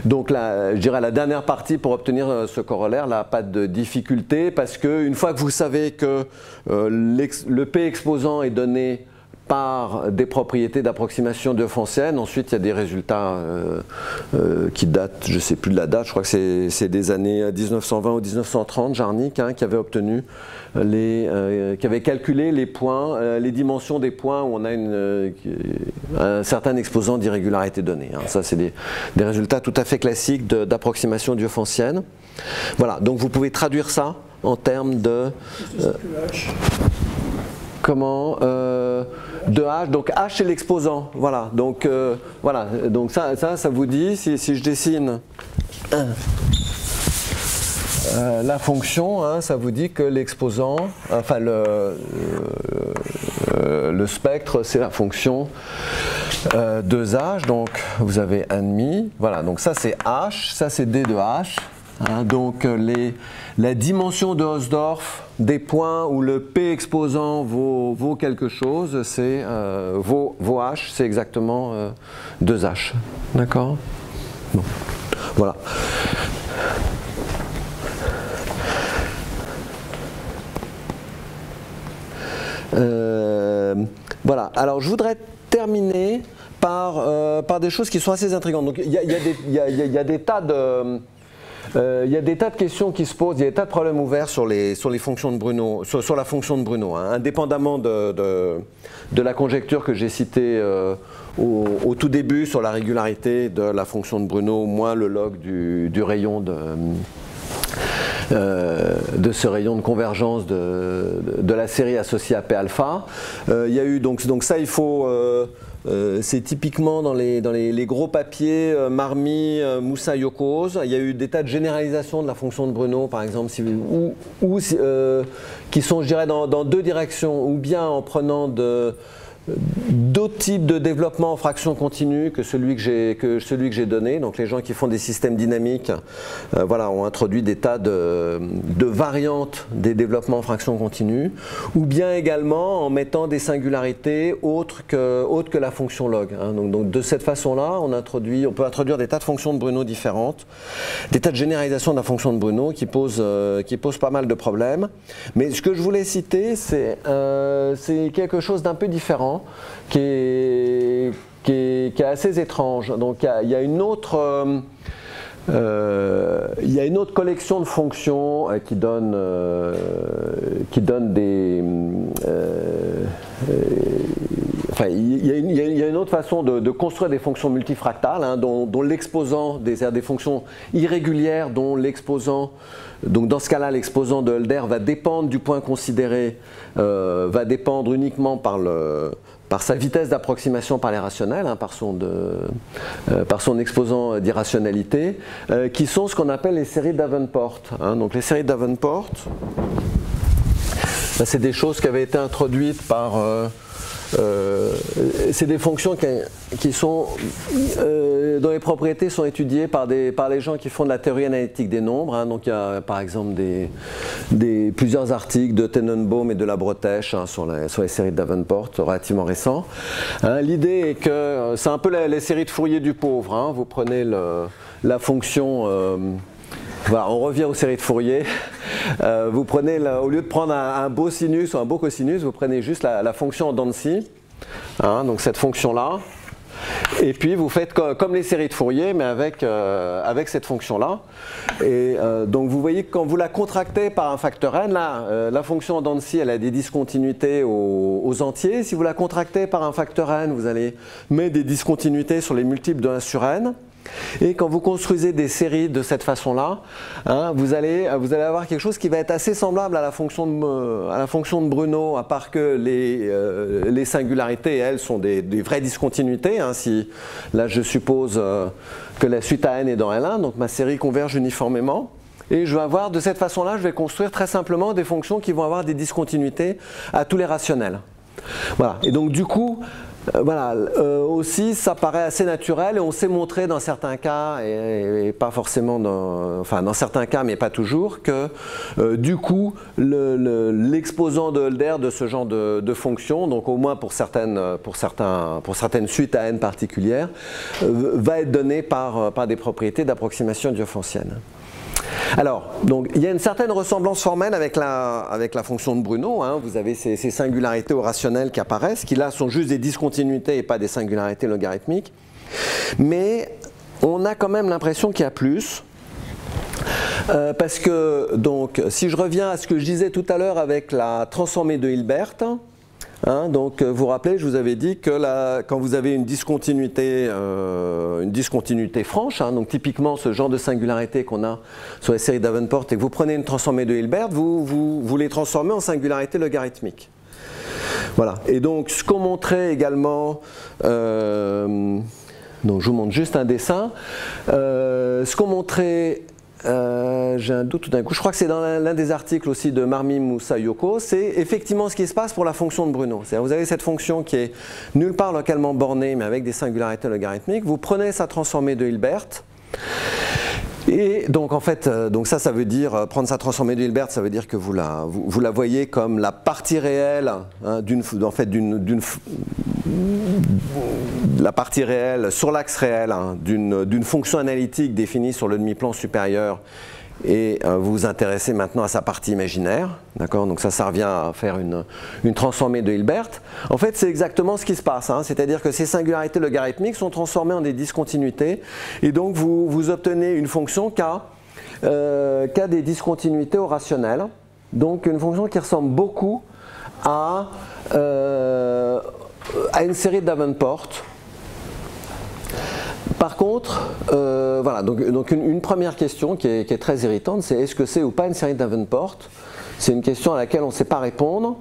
Donc là, je dirais la dernière partie pour obtenir ce corollaire, là, pas de difficulté, parce qu'une fois que vous savez que le P exposant est donné par des propriétés d'approximation diophantienne, ensuite il y a des résultats qui datent, je ne sais plus de la date, je crois que c'est des années 1920 ou 1930, Jarnik, hein, qui avait obtenu qui avait calculé les points, les dimensions des points où on a un certain exposant d'irrégularité donnée, hein. Ça c'est des résultats tout à fait classiques d'approximation diophantienne. Voilà, donc vous pouvez traduire ça en termes de... comment de H, donc H c'est l'exposant, voilà, donc voilà, donc ça vous dit, si je dessine la fonction, hein, ça vous dit que l'exposant, enfin le spectre c'est la fonction 2H, donc vous avez 1,5, voilà, donc ça c'est H, ça c'est D de H, hein, donc la dimension de Hausdorff des points où le P exposant vaut quelque chose, c'est vaut H, c'est exactement 2H, d'accord? Bon, voilà. Voilà, alors je voudrais terminer par des choses qui sont assez intrigantes. Donc il y a des tas de... il y a des tas de questions qui se posent, il y a des tas de problèmes ouverts sur les fonctions de Bruno, sur la fonction de Bruno, hein, indépendamment de la conjecture que j'ai citée au tout début sur la régularité de la fonction de Bruno, moins le log du rayon de ce rayon de convergence de la série associée à P alpha. Il y a eu donc ça, il faut... c'est typiquement dans les gros papiers Marmi, Moussa, Yokos. Il y a eu des tas de généralisations de la fonction de Bruno, par exemple, qui sont, je dirais, dans deux directions, ou bien en prenant d'autres types de développement en fraction continue que celui que j'ai donné. Donc les gens qui font des systèmes dynamiques voilà, ont introduit des tas de variantes des développements en fraction continue, ou bien également en mettant des singularités autres que la fonction log, hein. Donc de cette façon-là, on peut introduire des tas de fonctions de Bruno différentes, des tas de généralisations de la fonction de Bruno qui posent pas mal de problèmes. Mais ce que je voulais citer, c'est quelque chose d'un peu différent, qui est assez étrange. Donc il y a une autre collection de fonctions qui donne des enfin, il y a une autre façon de construire des fonctions multifractales, hein, dont l'exposant, des fonctions irrégulières dont l'exposant, donc dans ce cas-là l'exposant de Hölder va dépendre du point considéré, va dépendre uniquement par sa vitesse d'approximation par les rationnels, hein, par son exposant d'irrationalité, qui sont ce qu'on appelle les séries Davenport, hein. Donc les séries Davenport, c'est des choses qui avaient été introduites par... c'est des fonctions qui sont, dont les propriétés sont étudiées par les gens qui font de la théorie analytique des nombres, hein. Donc il y a par exemple plusieurs articles de Tenenbaum et de La Bretèche, hein, sur les séries de Davenport, relativement récents, hein. L'idée est que c'est un peu les séries de Fourier du pauvre, hein. Vous prenez la fonction... voilà, on revient aux séries de Fourier. Vous prenez, au lieu de prendre un beau sinus ou un beau cosinus, vous prenez juste la fonction en dents de scie, hein, donc cette fonction-là. Et puis vous faites comme les séries de Fourier, mais avec cette fonction-là. Et donc vous voyez que quand vous la contractez par un facteur n, là, la fonction en dents de scie, elle a des discontinuités aux entiers. Si vous la contractez par un facteur n, vous allez mettre des discontinuités sur les multiples de 1 sur n. Et quand vous construisez des séries de cette façon-là, hein, vous allez avoir quelque chose qui va être assez semblable à la fonction de Bruno, à part que les singularités, elles, sont des vraies discontinuités, hein. Si, là, je suppose que la suite à n est dans L1, donc ma série converge uniformément. Et je vais avoir, de cette façon-là, je vais construire très simplement des fonctions qui vont avoir des discontinuités à tous les rationnels. Voilà. Et donc, du coup... voilà, aussi ça paraît assez naturel et on s'est montré dans certains cas, et pas forcément dans certains cas mais pas toujours, que du coup l'exposant de Hölder de ce genre de fonction, donc au moins pour certaines suites à n particulières, va être donné par des propriétés d'approximation diophantienne. Alors, donc, il y a une certaine ressemblance formelle avec la fonction de Bruno, hein. Vous avez ces singularités au rationnel qui apparaissent, qui là sont juste des discontinuités et pas des singularités logarithmiques. Mais on a quand même l'impression qu'il y a plus. Parce que, donc, si je reviens à ce que je disais tout à l'heure avec la transformée de Hilbert, hein, donc vous vous rappelez, je vous avais dit que quand vous avez une discontinuité franche, hein, donc typiquement ce genre de singularité qu'on a sur les séries Davenport, et que vous prenez une transformée de Hilbert, vous les transformez en singularité logarithmique. Voilà. Et donc ce qu'on montrait également, donc je vous montre juste un dessin, ce qu'on montrait... j'ai un doute tout d'un coup, je crois que c'est dans l'un des articles aussi de Marmi, Moussa, Yoko, c'est effectivement ce qui se passe pour la fonction de Bruno. C'est-à-dire vous avez cette fonction qui est nulle part localement bornée mais avec des singularités logarithmiques, vous prenez sa transformée de Hilbert, et donc en fait, donc ça veut dire, prendre sa transformée de Hilbert, ça veut dire que vous la voyez comme la partie réelle, hein, la partie réelle sur l'axe réel, hein, d'une fonction analytique définie sur le demi-plan supérieur et vous vous intéressez maintenant à sa partie imaginaire, d'accord? Donc ça revient à faire une transformée de Hilbert. En fait, c'est exactement ce qui se passe, hein. C'est-à-dire que ces singularités logarithmiques sont transformées en des discontinuités, et donc vous obtenez une fonction qui a des discontinuités au rationnel, donc une fonction qui ressemble beaucoup à une série de Davenport. Par contre, voilà, donc une première question qui est très irritante, c'est est-ce que c'est ou pas une série de Davenport? C'est une question à laquelle on ne sait pas répondre,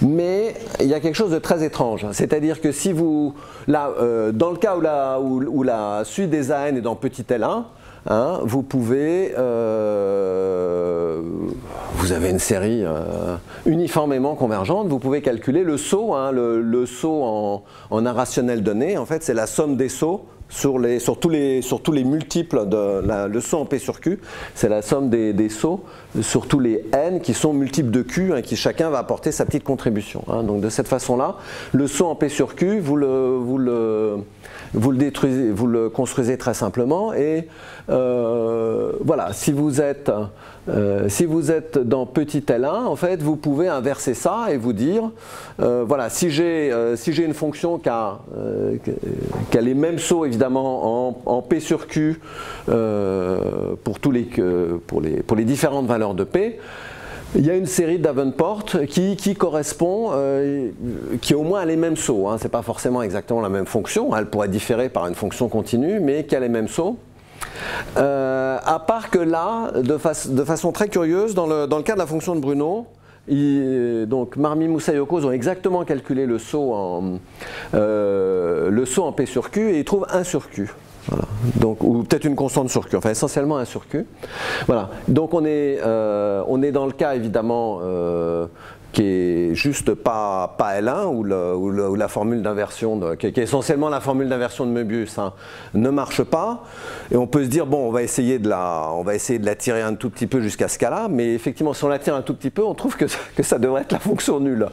mais il y a quelque chose de très étrange. C'est-à-dire que si vous, là, dans le cas où la suite des AN est dans petit L1, hein, vous pouvez, vous avez une série uniformément convergente, vous pouvez calculer le saut, hein, le saut en un rationnel donné, en fait c'est la somme des sauts sur tous les multiples le saut en P sur Q, c'est la somme des sauts sur tous les n qui sont multiples de Q, hein, qui chacun va apporter sa petite contribution, hein. Donc de cette façon-là, le saut en P sur Q, vous le détruisez, vous le construisez très simplement, et voilà, si vous êtes dans petit L1, en fait, vous pouvez inverser ça et vous dire, voilà, si j'ai une fonction qui a les mêmes sauts évidemment en P sur Q pour les différentes valeurs de P, il y a une série de Davenport qui correspond, qui au moins a les mêmes sauts, hein. C'est pas forcément exactement la même fonction, elle pourrait différer par une fonction continue, mais qui a les mêmes sauts. À part que là, de façon très curieuse, dans le cas de la fonction de Bruno, donc Marmy, Moussa et Yoccoz ont exactement calculé le saut en P sur Q et ils trouvent 1 sur Q. Voilà. Donc, ou peut-être une constante sur Q, enfin essentiellement 1 sur Q. Voilà. Donc on est dans le cas évidemment qui est juste pas L1 où la formule d'inversion, qui est essentiellement la formule d'inversion de Möbius, hein, ne marche pas, et on peut se dire bon, on va essayer de la tirer un tout petit peu jusqu'à ce cas-là, mais effectivement si on la tire un tout petit peu, on trouve que ça devrait être la fonction nulle.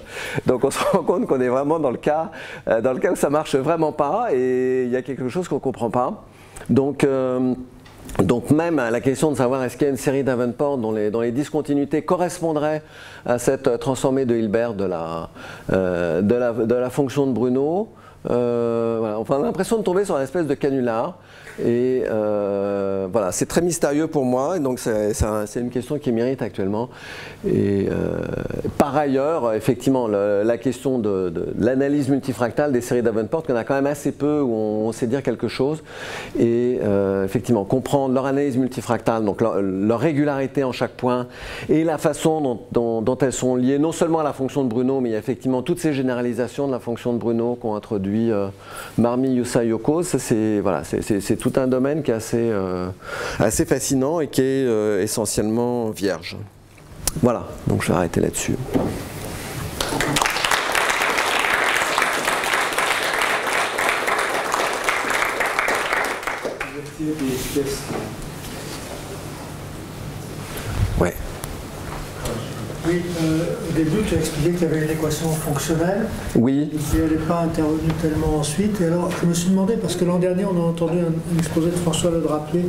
Donc on se rend compte qu'on est vraiment dans le cas où ça marche vraiment pas, et il y a quelque chose qu'on ne comprend pas. Donc même à la question de savoir est-ce qu'il y a une série Davenport dont les discontinuités correspondraient à cette transformée de Hilbert de la fonction de Bruno, voilà. Enfin, on a l'impression de tomber sur une espèce de canular, et voilà, c'est très mystérieux pour moi, et donc c'est une question qui m'irrite actuellement. Et par ailleurs, effectivement, la question de l'analyse multifractale des séries Davenport, qu'on a quand même assez peu où on sait dire quelque chose, et effectivement comprendre leur analyse multifractale, donc leur régularité en chaque point, et la façon dont elles sont liées non seulement à la fonction de Bruno, mais il y a effectivement toutes ces généralisations de la fonction de Bruno qu'ont introduit Marmy, Moussa et Yoccoz. C'est tout un domaine qui est assez fascinant et qui est essentiellement vierge. Voilà, donc je vais arrêter là-dessus. Ouais. Oui, au début, tu as expliqué qu'il y avait une équation fonctionnelle. Oui. Et qu'elle n'est pas intervenue tellement ensuite. Et alors, je me suis demandé, parce que l'an dernier, on a entendu un exposé de François Le Drapier,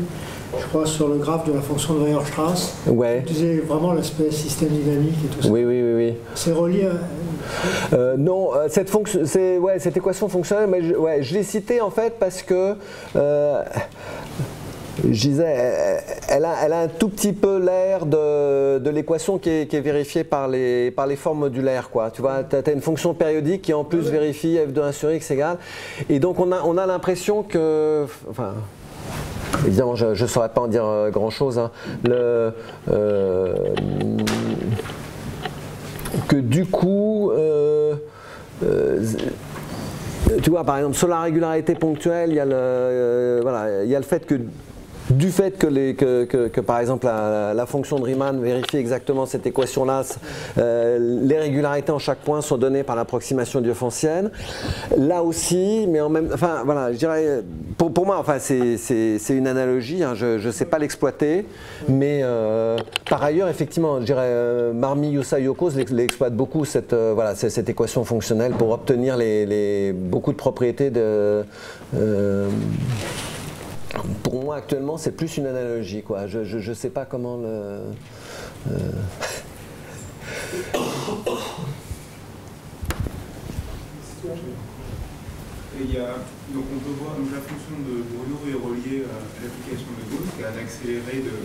je crois, sur le graphe de la fonction de Weierstrass. Ouais. Tu disais vraiment l'aspect système dynamique et tout ça. Oui. C'est relié à... non, cette équation fonctionnelle, mais je l'ai citée en fait parce que je disais, elle a un tout petit peu l'air de l'équation qui est vérifiée par les formes modulaires, quoi. Tu vois, tu as une fonction périodique qui en plus vérifie f de 1 sur x égale. Et donc on a l'impression que... Enfin, évidemment, je ne saurais pas en dire grand-chose, hein. Que du coup... tu vois, par exemple, sur la régularité ponctuelle, il y a le fait que du fait que par exemple la fonction de Riemann vérifie exactement cette équation-là, les régularités en chaque point sont données par l'approximation diophantienne. Là aussi, mais en même, enfin voilà, je dirais, pour moi, enfin c'est une analogie, hein, je ne sais pas l'exploiter, mais par ailleurs, effectivement, je dirais Marmy, Moussa et Yoccoz l'exploitent beaucoup cette équation fonctionnelle pour obtenir beaucoup de propriétés Pour moi, actuellement, c'est plus une analogie, quoi. Je sais pas comment le... Et donc on peut voir donc la fonction de Bruno est reliée à l'application de Gauss, qui est un accéléré de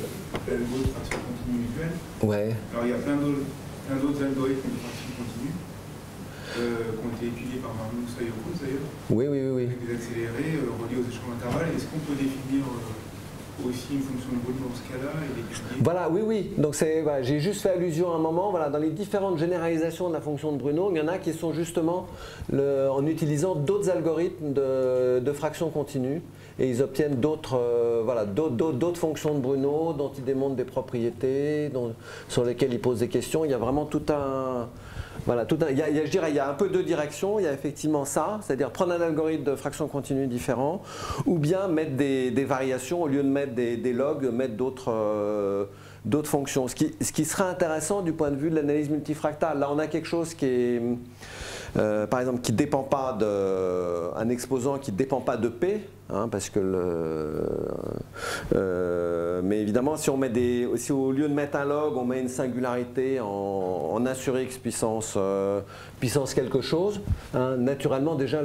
l'algo de fraction continue mutuelle. Ouais. Alors il y a plein d'autres algorithmes de fraction continue qui ont été étudiés par Marmon Sayokos d'ailleurs. Oui. Avec des accélérés reliés aux échelons d'intervalle. Est-ce qu'on peut définir aussi une fonction de Bruno dans ce cas-là et l'étudier? Voilà, oui. Donc voilà, j'ai juste fait allusion à un moment. Voilà, dans les différentes généralisations de la fonction de Bruno, il y en a qui sont justement en utilisant d'autres algorithmes de fraction continue, et ils obtiennent d'autres fonctions de Bruno dont ils démontrent des propriétés, sur lesquelles ils posent des questions. Il y a vraiment tout un... Voilà, je dirais il y a un peu deux directions. Il y a effectivement ça, c'est-à-dire prendre un algorithme de fraction continue différent, ou bien mettre des variations, au lieu de mettre des logs, mettre d'autres fonctions. Ce qui serait intéressant du point de vue de l'analyse multifractale. Là, on a quelque chose qui est, par exemple, qui dépend pas un exposant qui ne dépend pas de P, hein, parce que mais évidemment, si au lieu de mettre un log, on met une singularité en 1 sur x puissance quelque chose, hein, naturellement déjà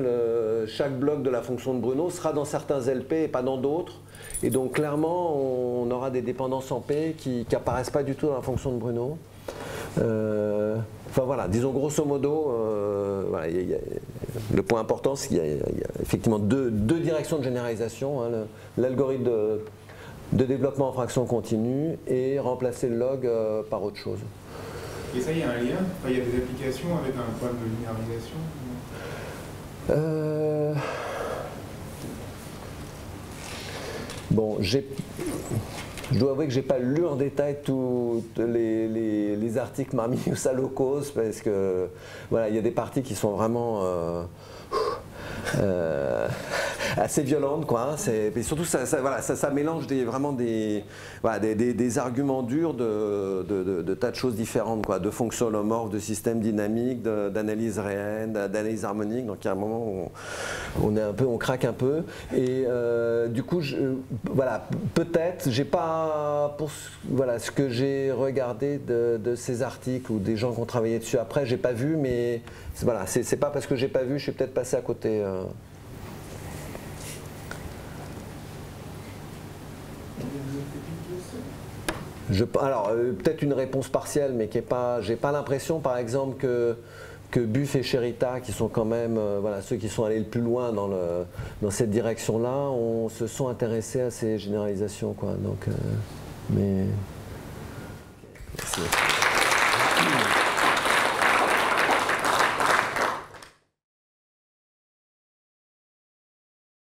chaque bloc de la fonction de Bruno sera dans certains LP et pas dans d'autres. Et donc clairement, on aura des dépendances en P qui n'apparaissent pas du tout dans la fonction de Bruno. Enfin voilà, disons grosso modo, voilà, le point important, c'est qu'il y a effectivement deux directions de généralisation, hein, l'algorithme de développement en fraction continue et remplacer le log par autre chose. Et ça, il y a un lien? Enfin, il y a des applications avec un problème de linéarisation? Bon, je dois avouer que je n'ai pas lu en détail tous les articles Marminius-Salokos, parce que voilà, il y a des parties qui sont vraiment assez violentes, quoi. Et surtout, ça mélange vraiment des arguments durs de tas de choses différentes, quoi, de fonctions holomorphes, de systèmes dynamiques, d'analyse réelle, d'analyse harmonique. Donc il y a un moment où on craque un peu. Et du coup, voilà, peut-être, j'ai pas, voilà, ce que j'ai regardé de ces articles ou des gens qui ont travaillé dessus après, j'ai pas vu, mais voilà, c'est pas parce que j'ai pas vu, je suis peut-être passé à côté. Alors, peut-être une réponse partielle, mais qui est pas. J'ai pas l'impression, par exemple, que Buff et Sherita, qui sont quand même voilà, ceux qui sont allés le plus loin dans cette direction-là, se sont intéressés à ces généralisations, quoi. Donc, mais. Merci.